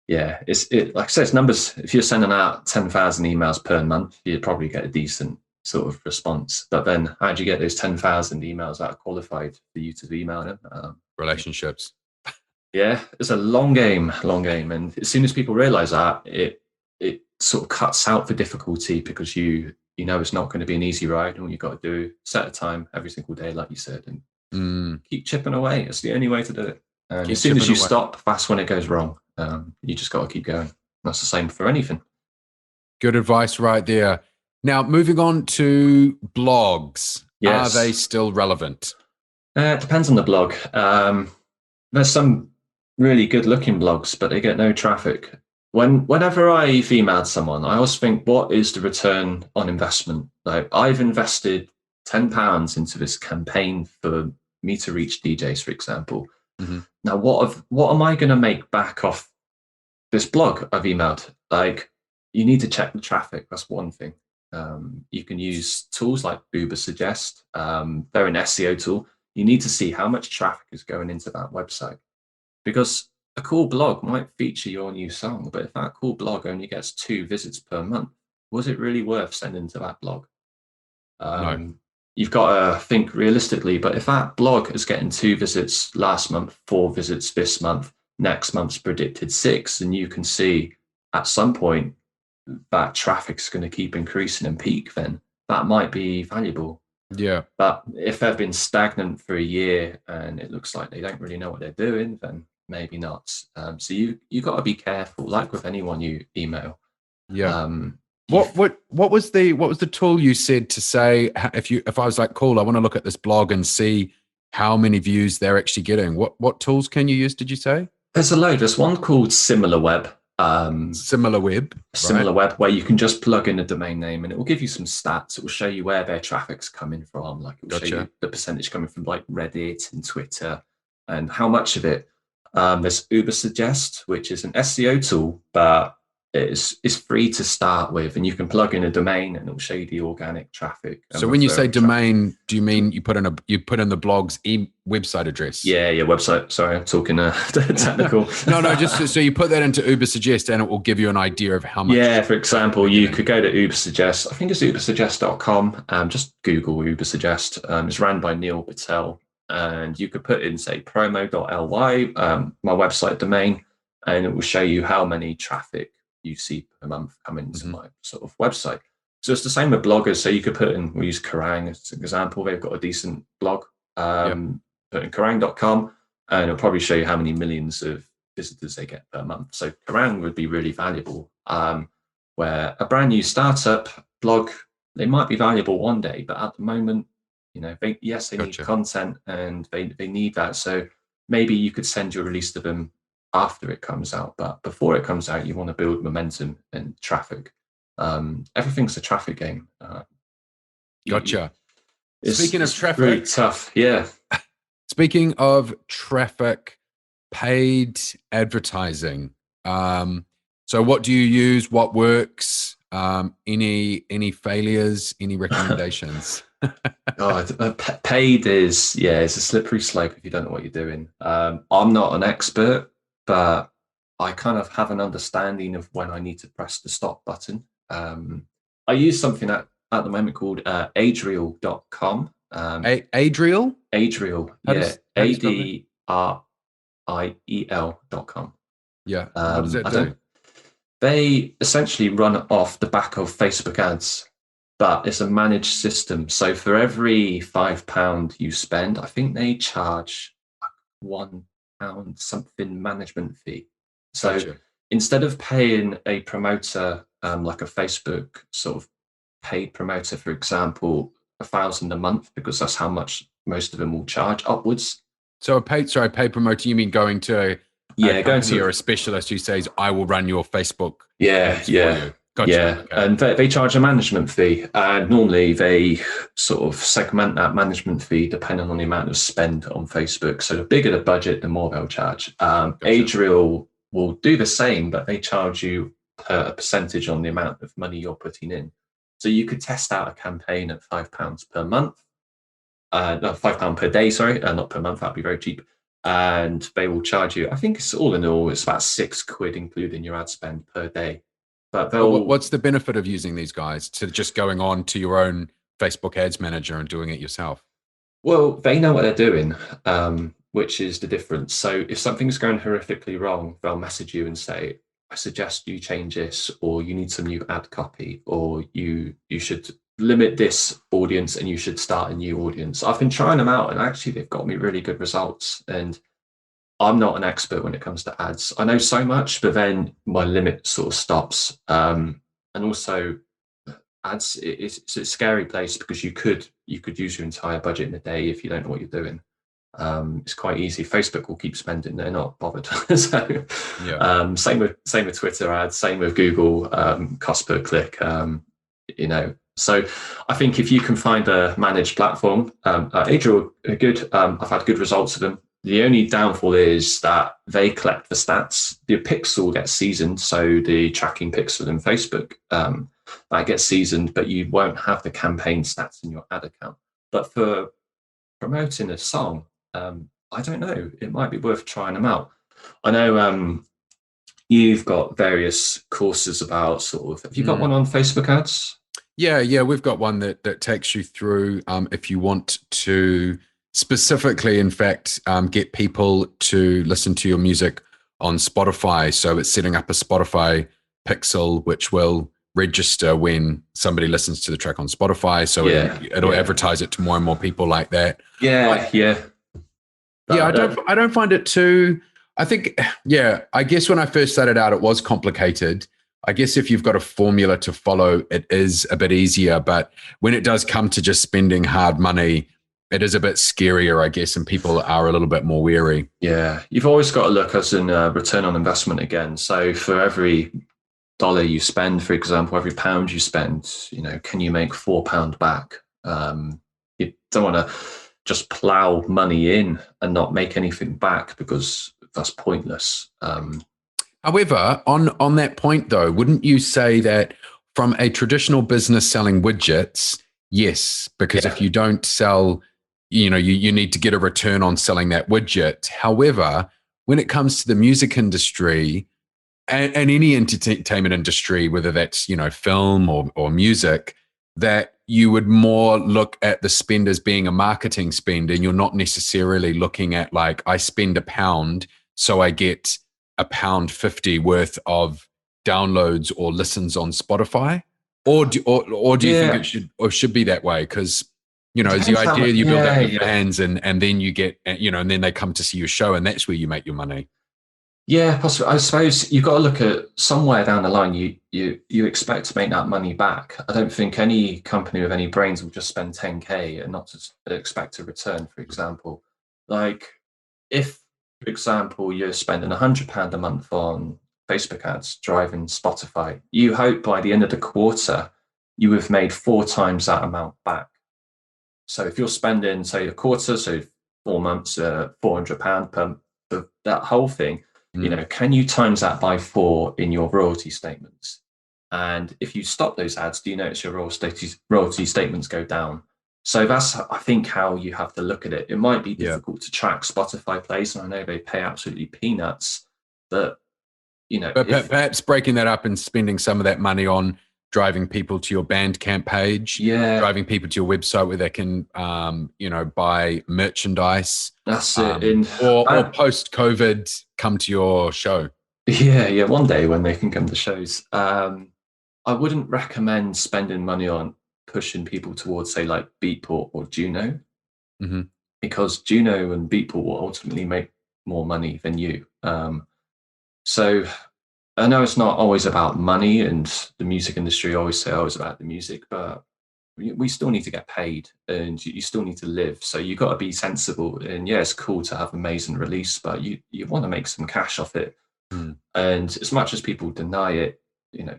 it's like I said, it's numbers. If you're sending out 10,000 emails per month, you'd probably get a decent sort of response. But then how do you get those 10,000 emails that are qualified for you to email them? Relationships. Yeah, it's a long game. And as soon as people realize that, it sort of cuts out the difficulty, because it's not going to be an easy ride. And all you've got to do, set a time every single day, like you said, and keep chipping away. It's the only way to do it. And as soon as you stop, that's when it goes wrong. You just got to keep going. That's the same for anything. Good advice right there. Now, moving on to blogs. Yes. Are they still relevant? It depends on the blog. There's some really good-looking blogs, but they get no traffic. Whenever I've emailed someone, I always think, what is the return on investment? Like, I've invested £10 into this campaign for me to reach DJs, for example. Mm-hmm. Now, what am I going to make back off this blog I've emailed? Like, you need to check the traffic. That's one thing. You can use tools like Ubersuggest. They're an SEO tool. You need to see how much traffic is going into that website, because a cool blog might feature your new song, but if that cool blog only gets 2 visits per month, was it really worth sending to that blog? No. You've got to think realistically, but if that blog is getting 2 visits last month, 4 visits this month, next month's predicted 6, and you can see at some point that traffic's going to keep increasing and peak, then that might be valuable. Yeah. But if they've been stagnant for a year and it looks like they don't really know what they're doing, then maybe not. So you got to be careful, like with anyone you email. Yeah. What was the tool you said to say, if I was like, cool, I want to look at this blog and see how many views they're actually getting? What tools can you use, did you say? There's a load. There's one called SimilarWeb. SimilarWeb, where you can just plug in a domain name and it will give you some stats. It will show you where their traffic's coming from. Like, it will show you the percentage coming from like Reddit and Twitter and how much of it. There's Ubersuggest, which is an SEO tool, but it's free to start with, and you can plug in a domain and it will show you the organic traffic. So when you say domain, do you mean you put in the blog's website address? Yeah, website. Sorry, I'm talking technical. No, just so you put that into Ubersuggest and it will give you an idea of how much. Yeah, for example, you could go to Ubersuggest. I think it's ubersuggest.com. Just Google Ubersuggest. It's ran by Neil Patel, and you could put in, say, promo.ly, my website domain, and it will show you how many traffic you see per month coming to my sort of website. So it's the same with bloggers. So you could put in, we use Callaghan as an example. They've got a decent blog. Put in Callaghan.com, and it'll probably show you how many millions of visitors they get per month. So Callaghan would be really valuable. Where a brand new startup blog, they might be valuable one day, but at the moment, they need content and they need that. So maybe you could send your release to them after it comes out, but before it comes out, you want to build momentum and traffic. Everything's a traffic game. Gotcha. Speaking of traffic, really tough. Yeah. Speaking of traffic, paid advertising. So what do you use? What works? Any failures? Any recommendations? Paid is it's a slippery slope if you don't know what you're doing. I'm not an expert, but I kind of have an understanding of when I need to press the stop button. I use something at the moment called Adriel.com. Adriel? Adriel, ADRIEL.com. Yeah. What does that do? They essentially run off the back of Facebook ads, but it's a managed system. So for every £5 you spend, I think they charge £1 something management fee. So Gotcha. instead of paying a promoter, like a Facebook sort of paid promoter, for example, 1,000 a month, because that's how much most of them will charge upwards. So a paid promoter, you mean going to a Yeah, going company or to a specialist who says, I will run your Facebook yeah, ads for yeah, you. Gotcha. yeah, Okay. and they charge a management fee, and normally they sort of segment that management fee depending on the amount of spend on Facebook. So the bigger the budget, the more they'll charge. Gotcha. Adriel will do the same, but they charge you a percentage on the amount of money you're putting in. So you could test out a campaign at £5 per month, no, £5 per day, sorry, not per month. That'd be very cheap. And they will charge you, I think it's all in all, it's about £6, including your ad spend per day. But But they'll, what's the benefit of using these guys to just going on to your own Facebook ads manager and doing it yourself? well, they know what they're doing, which is the difference. So if something's going horrifically wrong, they'll message you and say, I suggest you change this, or you need some new ad copy, or you should limit this audience and you should start a new audience. I've been trying them out and actually they've got me really good results. And I'm not an expert when it comes to ads. I know so much, but then my limit sort of stops. And also ads, it's a scary place because you could use your entire budget in a day if you don't know what you're doing. It's quite easy. Facebook will keep spending; they're not bothered. So, Yeah. same with Twitter ads, same with Google, cost per click. So I think if you can find a managed platform, Adriel are good. I've had good results with them. The only downfall is that they collect the stats. The pixel gets seasoned, so the tracking pixel in Facebook that gets seasoned, but you won't have the campaign stats in your ad account. But for promoting a song, I don't know. It might be worth trying them out. I know you've got various courses about sort of. Have you got one on Facebook ads? Yeah, we've got one that takes you through if you want to specifically, in fact, get people to listen to your music on Spotify. So it's setting up a Spotify pixel, which will register when somebody listens to the track on Spotify. So it'll advertise it to more and more people like that. Yeah. I don't find it too. I think, I guess when I first started out, it was complicated. I guess if you've got a formula to follow, it is a bit easier. But when it does come to just spending hard money, it is a bit scarier, I guess, and people are a little bit more wary. Yeah, you've always got to look as in return on investment again. So for every dollar you spend, for example, every pound you spend, can you make £4 back? You don't want to just plow money in and not make anything back because that's pointless. However, on that point, though, wouldn't you say that from a traditional business selling widgets, yes, because if you don't sell, you need to get a return on selling that widget. However, when it comes to the music industry and any entertainment industry, whether that's, film or music, that you would more look at the spend as being a marketing spend, and you're not necessarily looking at like, I spend £1, so I get £1.50 worth of downloads or listens on Spotify, or do you think it should be that way? Because is the idea you build up your fans and then you get and then they come to see your show, and that's where you make your money. Yeah, possibly. I suppose you've got to look at somewhere down the line. You expect to make that money back. I don't think any company with any brains will just spend 10k and not expect a return. For example, like if, for example, you're spending £100 a month on Facebook ads driving Spotify, you hope by the end of the quarter you have made 4 times that amount back. So if you're spending, say, a quarter, so 4 months, £400 per that whole thing. Can you times that by 4 in your royalty statements? And if you stop those ads, do you notice your royalty statements go down? So that's, I think, how you have to look at it. It might be difficult to track Spotify plays, and I know they pay absolutely peanuts, but perhaps breaking that up and spending some of that money on driving people to your Bandcamp page, driving people to your website where they can, buy merchandise. That's it. Or post-COVID, come to your show. Yeah. One day when they can come to shows. I wouldn't recommend spending money on pushing people towards, say, like Beatport or Juno, Hmm. because Juno and Beatport will ultimately make more money than you. So I know it's not always about money, and the music industry always say, "Oh, it's about the music," but we still need to get paid, and you still need to live. So you got to be sensible. And yeah, it's cool to have amazing release, but you want to make some cash off it. Mm. And as much as people deny it, you know,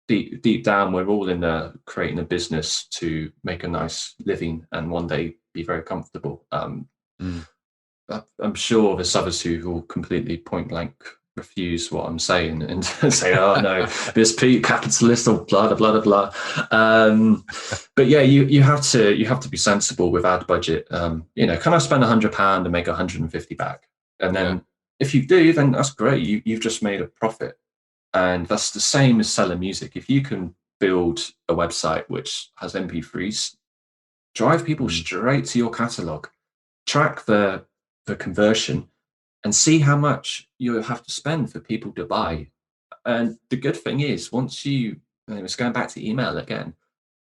deep down, we're all in there creating a business to make a nice living and one day be very comfortable. Mm. I'm sure there's others who will completely point blank refuse what I'm saying and say, "Oh no, this capitalist or blah blah blah blah." But yeah, you have to be sensible with ad budget. Can I spend £100 and make 150 back? And then Yeah. if you do, then that's great. You've just made a profit, and that's the same as selling music. If you can build a website which has MP3s, drive people Mm. straight to your catalog, track the conversion, and see how much you have to spend for people to buy. And the good thing is, once it's going back to email again,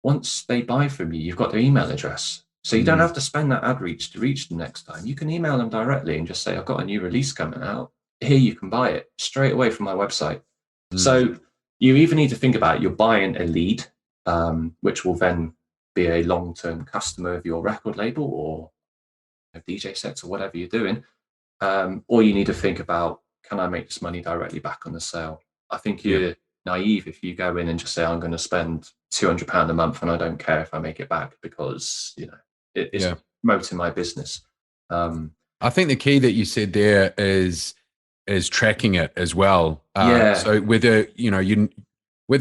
once they buy from you, you've got their email address. So you don't Mm. have to spend that ad reach to reach them next time. You can email them directly and just say, "I've got a new release coming out. Here, you can buy it straight away from my website." Mm. So you even need to think about it. You're buying a lead, which will then be a long-term customer of your record label or DJ sets or whatever you're doing. Or you need to think about, can I make this money directly back on the sale? I think Yeah. you're naive if you go in and just say, I'm going to spend £200 a month and I don't care if I make it back, because it's Yeah. promoting my business. I think the key that you said there is tracking it as well. Yeah, So whether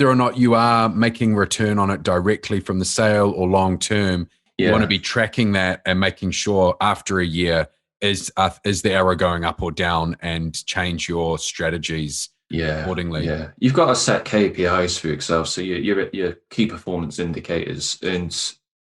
or not you are making return on it directly from the sale or long term, you want to yeah, be tracking that and making sure after a year is the arrow going up or down, and change your strategies yeah, accordingly. yeah. You've got to set KPIs for yourself. So your key performance indicators. And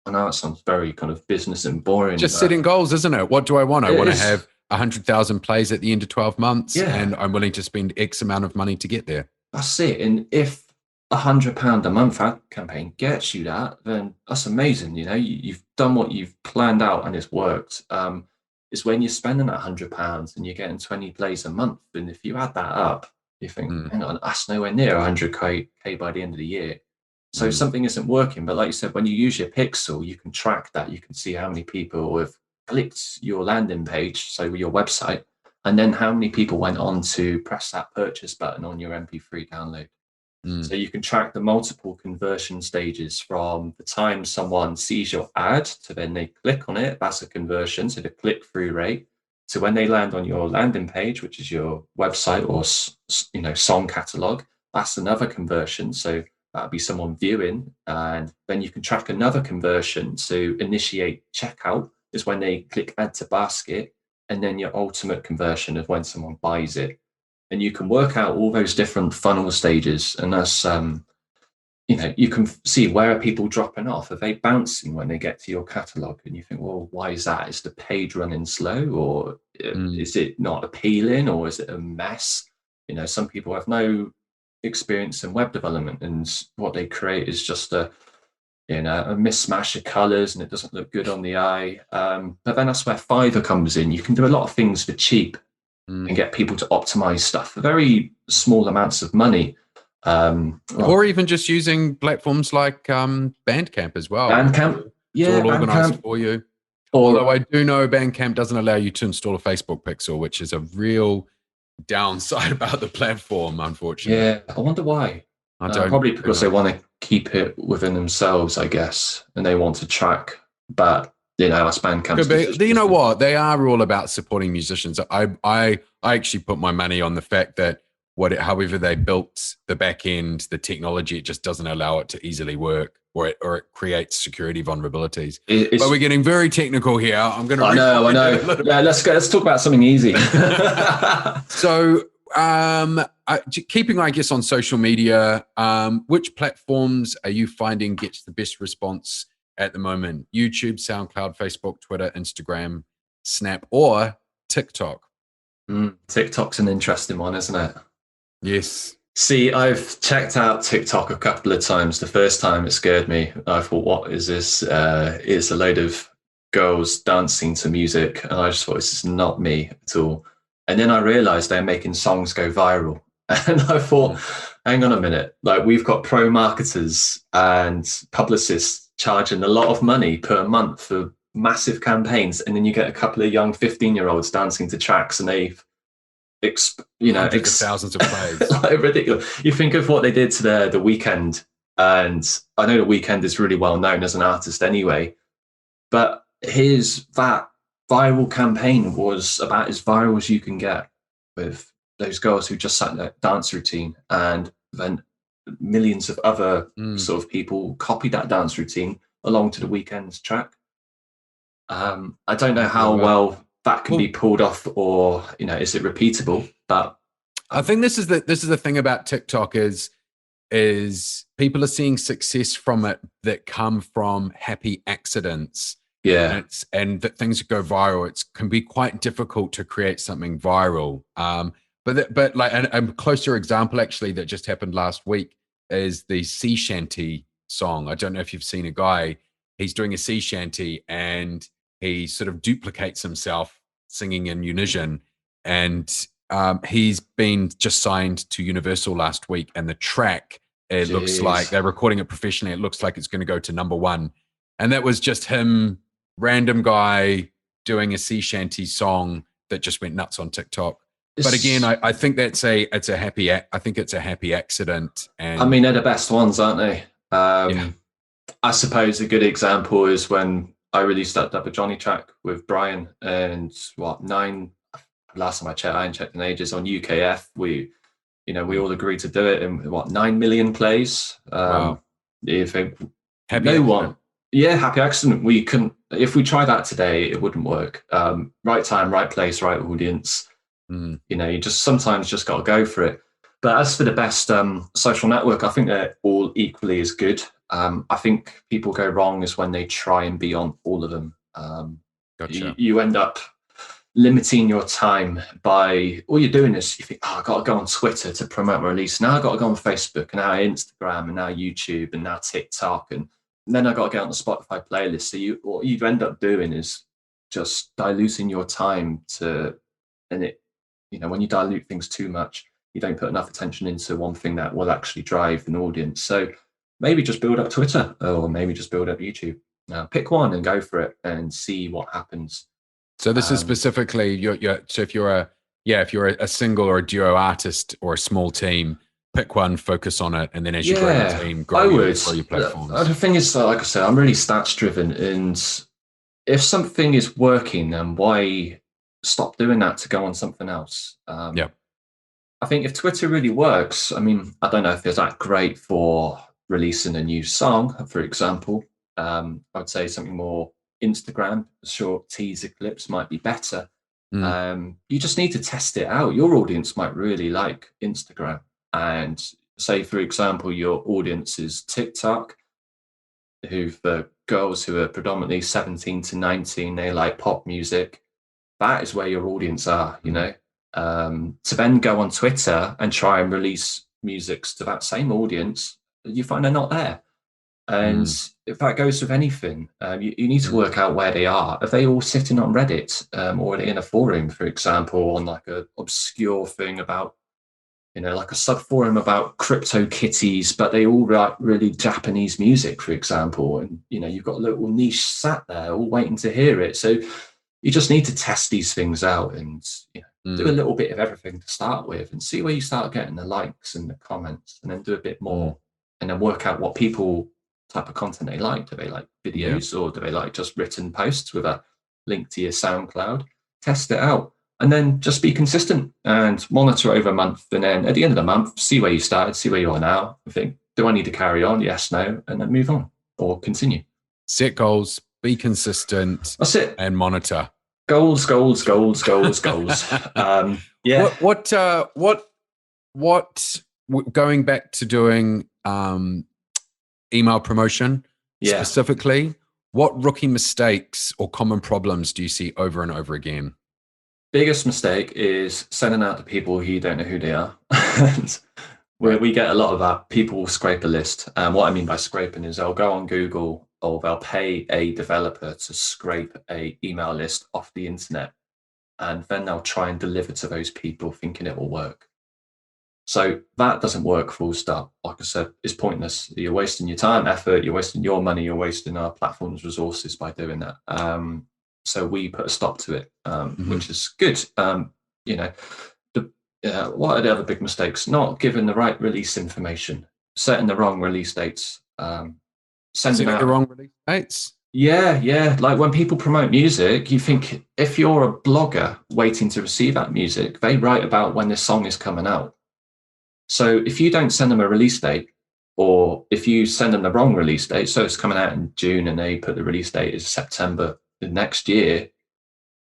I know it sounds very kind of business and boring, Just but setting goals, isn't it? What do I want? I it want to is. have 100,000 plays at the end of 12 months, Yeah, and I'm willing to spend X amount of money to get there. that's it. And if £100 a month ad campaign gets you that, then that's amazing. You've done what you've planned out and it's worked. It's when you're spending that £100 and you're getting 20 plays a month. And if you add that up, you think, Mm. hang on, that's nowhere near 100K by the end of the year. So Mm. something isn't working. But like you said, when you use your pixel, you can track that. You can see how many people have clicked your landing page, so your website, and then how many people went on to press that purchase button on your MP3 download. Mm. So you can track the multiple conversion stages from the time someone sees your ad to then they click on it. That's a conversion. So the click through rate to when they land on your landing page, which is your website or song catalog. That's another conversion. So that'd be someone viewing, and then you can track another conversion to initiate checkout is when they click add to basket, and then your ultimate conversion of when someone buys it. And you can work out all those different funnel stages, and that's you can see, where are people dropping off. Are they bouncing when they get to your catalog? And you think, well, why is that? Is the page running slow, or Mm. is it not appealing, or is it a mess? Some people have no experience in web development, and what they create is just a mismatch of colors, and it doesn't look good on the eye. But then that's where Fiverr comes in. You can do a lot of things for cheap Mm. and get people to optimize stuff for very small amounts of money. Or even just using platforms like Bandcamp as well, which Bandcamp, it's yeah, all organized Bandcamp, for you. Although or I do know Bandcamp doesn't allow you to install a Facebook pixel, which is a real downside about the platform, unfortunately. yeah, I wonder why. I don't Probably who because they knows. want to keep it within themselves, I guess, and they want to track. But that's Bandcamp's Could be. decision, You know isn't it? what? They are all about supporting musicians. I actually put my money on the fact that however they built the back end, the technology, it just doesn't allow it to easily work, or it creates security vulnerabilities. But we're getting very technical here. I'm going to. I know. Yeah, let's go. Let's talk about something easy. So, keeping, I guess, on social media, which platforms are you finding gets the best response at the moment? YouTube, SoundCloud, Facebook, Twitter, Instagram, Snap, or TikTok? TikTok's an interesting one, isn't it? Yes. See, I've checked out TikTok a couple of times. The first time it scared me. I thought, what is this? It's a load of girls dancing to music. And I just thought, this is not me at all. And then I realized they're making songs go viral. And I thought, hang on a minute. Like, we've got pro marketers and publicists charging a lot of money per month for massive campaigns. And then you get a couple of young 15-year-olds dancing to tracks and they've Hundreds of thousands of plays. like ridiculous. You think of what they did to the Weeknd, and I know the Weeknd is really well known as an artist anyway, but that viral campaign was about as viral as you can get, with those girls who just sat in that dance routine, and then millions of other sort of people copied that dance routine along to the Weeknd's track. I don't know how well that can be pulled off, or is it repeatable? But I think this is the thing about TikTok is people are seeing success from it that come from happy accidents. Yeah, and that things go viral. It can be quite difficult to create something viral. But like a closer example actually that just happened last week is the sea shanty song. I don't know if you've seen a guy. He's doing a sea shanty and he sort of duplicates himself singing in unison, and he's been just signed to Universal last week, and the track, it looks like they're recording it professionally. It looks like it's going to go to #1, and that was just him, random guy doing a sea shanty song that just went nuts on TikTok. But again, I think it's a happy accident. And I mean, they're the best ones, aren't they? I suppose a good example is when I released that Double Johnny track with Brian, and last time I checked, I hadn't checked in ages, on UKF. We all agreed to do it in 9 million plays. Wow. Happy accident. We couldn't, if we tried that today, it wouldn't work. Right time, right place, right audience. You just sometimes just got to go for it. But as for the best social network, I think they're all equally as good. I think people go wrong is when they try and be on all of them. Gotcha. You end up limiting your time by, all you're doing is you think, I've got to go on Twitter to promote my release. Now I've got to go on Facebook, and now Instagram, and now YouTube, and now TikTok, and then I've got to get on the Spotify playlist. So what you end up doing is just diluting your time when you dilute things too much, you don't put enough attention into one thing that will actually drive an audience. So maybe just build up Twitter, or maybe just build up YouTube. Pick one and go for it and see what happens. So this is specifically so if you're a single or a duo artist or a small team, pick one, focus on it, and then as you grow your team, grow your platforms. The thing is, like I said, I'm really stats driven, and if something is working, then why stop doing that to go on something else? I think if Twitter really works, I mean, I don't know if it's that great for releasing a new song, for example. I would say something more Instagram, short teaser clips might be better. You just need to test it out. Your audience might really like Instagram, and say, for example, your audience is TikTok, the girls who are predominantly 17 to 19, they like pop music. That is where your audience are, to then go on Twitter and try and release musics to that same audience, you find they're not there. And if that goes with anything, you need to work out where they are. Are they all sitting on Reddit, or are they in a forum, for example, on like a obscure thing about, like a subforum about crypto kitties, but they all write really Japanese music, for example, and you've got a little niche sat there all waiting to hear it. So you just need to test these things out and do a little bit of everything to start with, and see where you start getting the likes and the comments, and then do a bit more, and then work out what type of content they like. Do they like videos, or do they like just written posts with a link to your SoundCloud? Test it out, and then just be consistent and monitor over a month. And then at the end of the month, see where you started, see where you are now, and think, do I need to carry on? Yes, no, and then move on or continue. Set goals, be consistent. That's it. And monitor. Goals. What going back to doing email promotion specifically, what rookie mistakes or common problems do you see over and over again? Biggest mistake is sending out to people who you don't know who they are. And where we get a lot of that, people will scrape a list. What I mean by scraping is they'll go on Google or they'll pay a developer to scrape a email list off the internet, and then they'll try and deliver to those people thinking it will work. So that doesn't work, full stop. Like I said, it's pointless. You're wasting your time, effort, you're wasting your money, you're wasting our platform's resources by doing that. So we put a stop to it, which is good. You know, what are the other big mistakes? Not giving the right release information, setting the wrong release dates, sending out the wrong release dates. Yeah. Like when people promote music, you think if you're a blogger waiting to receive that music, they write about when this song is coming out. So if you don't send them a release date, or if you send them the wrong release date, so it's coming out in June and they put the release date as September the next year,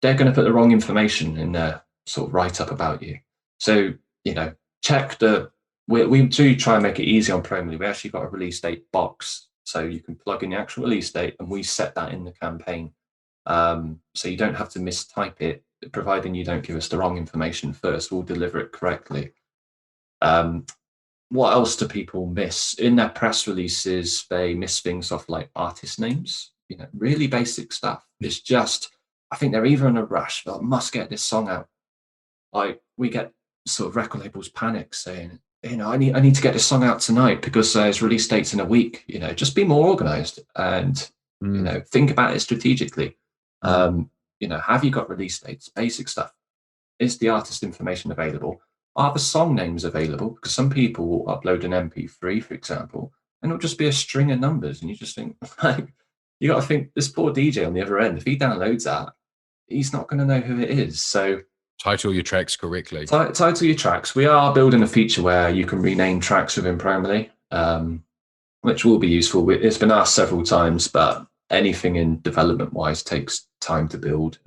they're going to put the wrong information in their sort of write-up about you. So, you know, check we do try and make it easy on Promly. We actually got a release date box, so you can plug in the actual release date and we set that in the campaign. So you don't have to mistype it, providing you don't give us the wrong information first, we'll deliver it correctly. What else do people miss? In their press releases, they miss things off like artist names, you know, really basic stuff. It's just, I think they're either in a rush, but must get this song out. Like we get sort of record labels panic saying, you know, I need to get this song out tonight because it's release dates in a week. You know, just be more organized and, you know, think about it strategically. You know, have you got release dates? Basic stuff. Is the artist information available? Are the song names available? Because some people will upload an MP3, for example, and it'll just be a string of numbers. And you just think, like, you got to think this poor DJ on the other end, if he downloads that, he's not going to know who it is. So title your tracks correctly. Title your tracks. We are building a feature where you can rename tracks within Promly, which will be useful. It's been asked several times, but anything in development-wise takes time to build.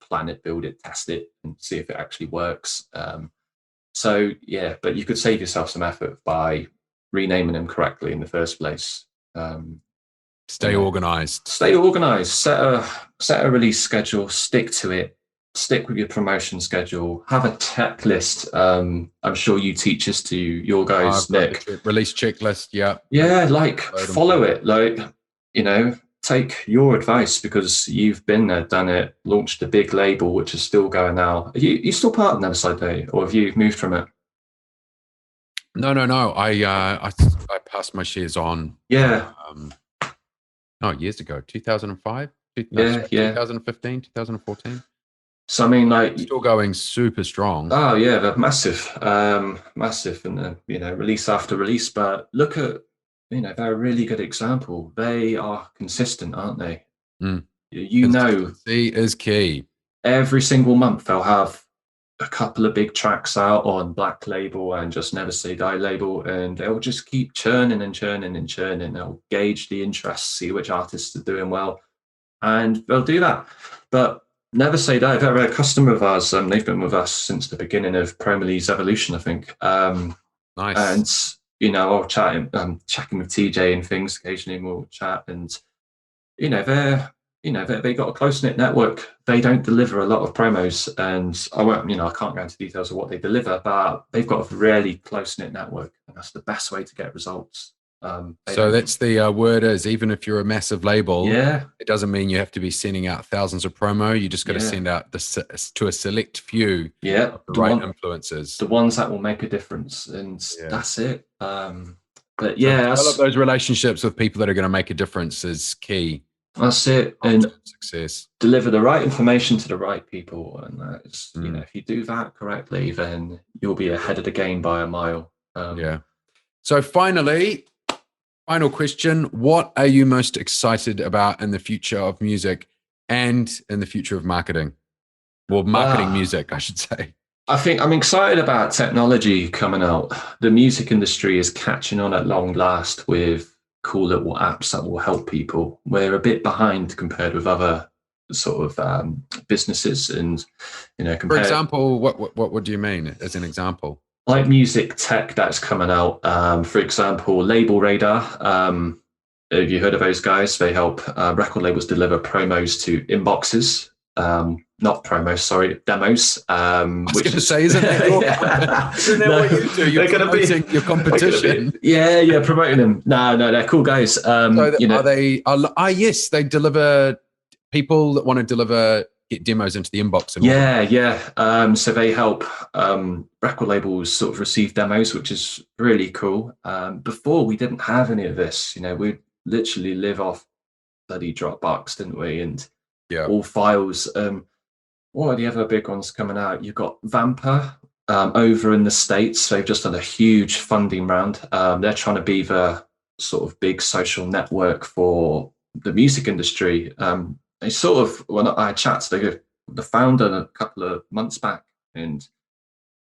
Plan it, build it, test it, and see if it actually works. So yeah, but you could save yourself some effort by renaming them correctly in the first place. Stay organized. Stay organized. Set a release schedule. Stick to it. Stick with your promotion schedule. Have a checklist. I'm sure you teach us to your guys, Nick. Release checklist. Yeah, like follow it. Like, you know, take your advice because you've been there, done it, launched a big label which is still going now. Are you still part of Neverside Day, or have you moved from it? No. I passed my shares on. Yeah. Years ago, 2005, 2015, 2014. So I mean, like, still going super strong. Oh yeah, they're massive, and you know, release after release. But look at, you know, they're a really good example. They are consistent, aren't they? You know, consistency is key. Every single month they'll have a couple of big tracks out on Black Label and just Never Say Die label, and they'll just keep churning and churning and churning. They'll gauge the interest, see which artists are doing well, and they'll do that. But Never Say Die, they're a customer of ours. They've been with us since the beginning of Promly's evolution, I think. Nice. And you know, I'll chatting with TJ and things. Occasionally we'll chat, and you know, they got a close knit network. They don't deliver a lot of promos, and I can't go into details of what they deliver, but they've got a really close knit network, and that's the best way to get results. So that's the word is, even if you're a massive label, it doesn't mean you have to be sending out thousands of promo. You just got to send out to a select few, the right influencers, the ones that will make a difference, and that's it. But yeah, develop those relationships with people that are going to make a difference is key. That's it, and success. Deliver the right information to the right people, and that's you know, if you do that correctly, then you'll be ahead of the game by a mile. So final question: what are you most excited about in the future of music and in the future of marketing? Well, marketing music, I should say. I think I'm excited about technology coming out. The music industry is catching on at long last with cool little apps that will help people. We're a bit behind compared with other sort of businesses, and you know, for example, what do you mean as an example? Like music tech that's coming out. For example, Label Radar. Have you heard of those guys? They help record labels deliver promos to inboxes. not promos, sorry, demos. I was going to say, isn't that what you do? You're promoting your competition. Yeah, promoting them. No, they're cool guys. So are they? Yes, they deliver. People that want to deliver get demos into the inbox. And yeah. So they help record labels sort of receive demos, which is really cool. Before we didn't have any of this. We literally live off bloody Dropbox, didn't we? And all files. What are the other big ones coming out? You've got Vamper over in the States. They've just done a huge funding round. They're trying to be the sort of big social network for the music industry. They sort of, when I chatted to the founder a couple of months back, and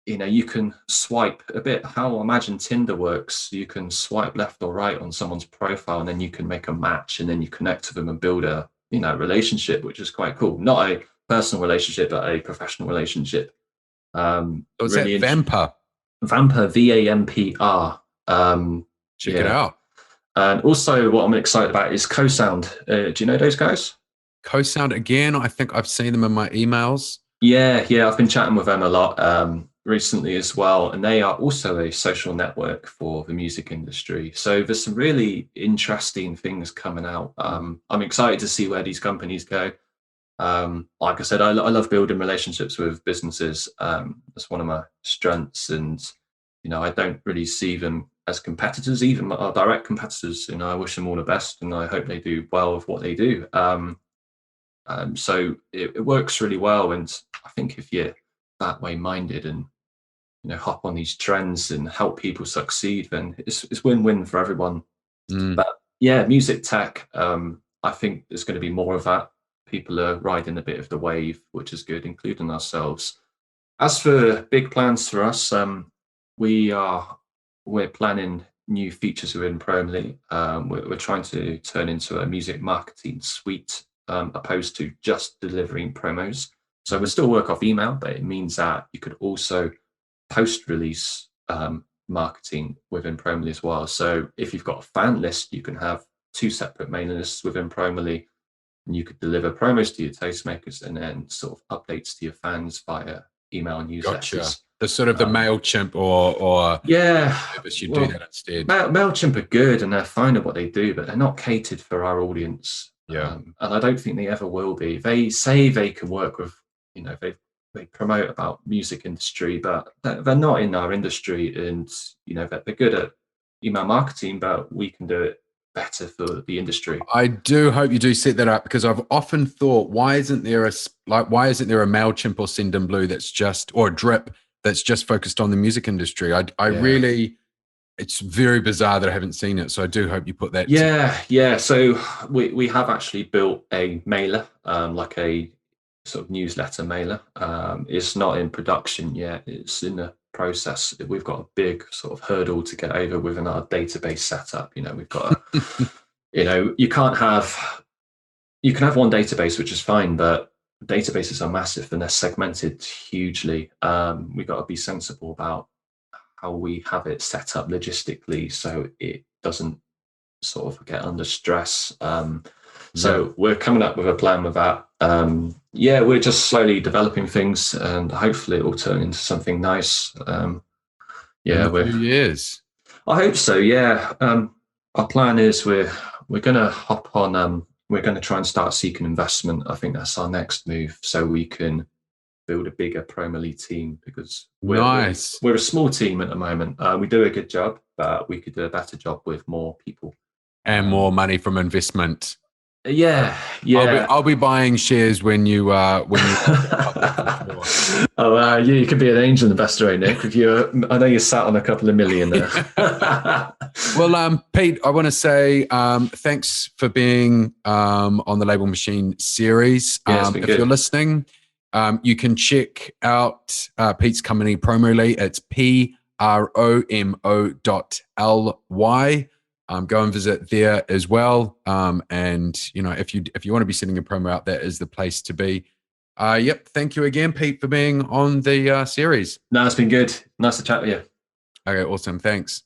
you can swipe a bit how I imagine Tinder works. You can swipe left or right on someone's profile, and then you can make a match, and then you connect to them and build a relationship, which is quite cool. Not a personal relationship, but a professional relationship. Was really that Vamper? Vamper, VAMPR. Check it out. And also, what I'm excited about is Co-Sound. Do you know those guys? Co-Sound again. I think I've seen them in my emails. Yeah. I've been chatting with them a lot recently as well, and they are also a social network for the music industry. So there's some really interesting things coming out. I'm excited to see where these companies go. Like I said, I love building relationships with businesses. That's one of my strengths, and I don't really see them as competitors, even our direct competitors. I wish them all the best, and I hope they do well with what they do. So it works really well, and I think if you're that way minded and hop on these trends and help people succeed, then it's win-win for everyone. But yeah, music tech, I think there's going to be more of that. People are riding a bit of the wave, which is good, including ourselves. As for big plans for us, we're planning new features within Promly. We're trying to turn into a music marketing suite, opposed to just delivering promos. So we'll still work off email, but it means that you could also post-release marketing within Promly as well. So if you've got a fan list, you can have 2 separate mailing lists within Promly, and you could deliver promos to your tastemakers and then sort of updates to your fans via email and newsletters. Gotcha. The sort of the MailChimp or service you do that instead. MailChimp are good and they're fine at what they do, but they're not catered for our audience. And I don't think they ever will be. They say they can work with, they promote about music industry, but they're not in our industry, and they're good at email marketing, but we can do it better for the industry. I do hope you do set that up, because I've often thought, why isn't there a MailChimp or Sendinblue that's just, or a Drip that's just focused on the music industry? I really, it's very bizarre that I haven't seen it. So I do hope you put that. Yeah. So we have actually built a mailer, like a sort of newsletter mailer. It's not in production yet. It's in the process. We've got a big sort of hurdle to get over within our database setup. We've got you can have one database, which is fine, but databases are massive and they're segmented hugely. We've got to be sensible about how we have it set up logistically so it doesn't sort of get under stress. So we're coming up with a plan with that. We're just slowly developing things, and hopefully it will turn into something nice. In a few years. I hope so. Yeah. Our plan is we're going to hop on. We're going to try and start seeking investment. I think that's our next move, so we can build a bigger Promly team, because we're a small team at the moment. We do a good job, but we could do a better job with more people and more money from investment. Yeah. I'll be buying shares when you. You could be an angel investor, Nick. I know you sat on a couple of million there. Well, Pete, I want to say thanks for being on the Label Machine series. If you're listening, you can check out Pete's company Promly. It's promo.ly. Go and visit there as well. And if you want to be sending a promo out, that is the place to be. Thank you again, Pete, for being on the series. No, it's been good. Nice to chat with you. Okay, awesome. Thanks.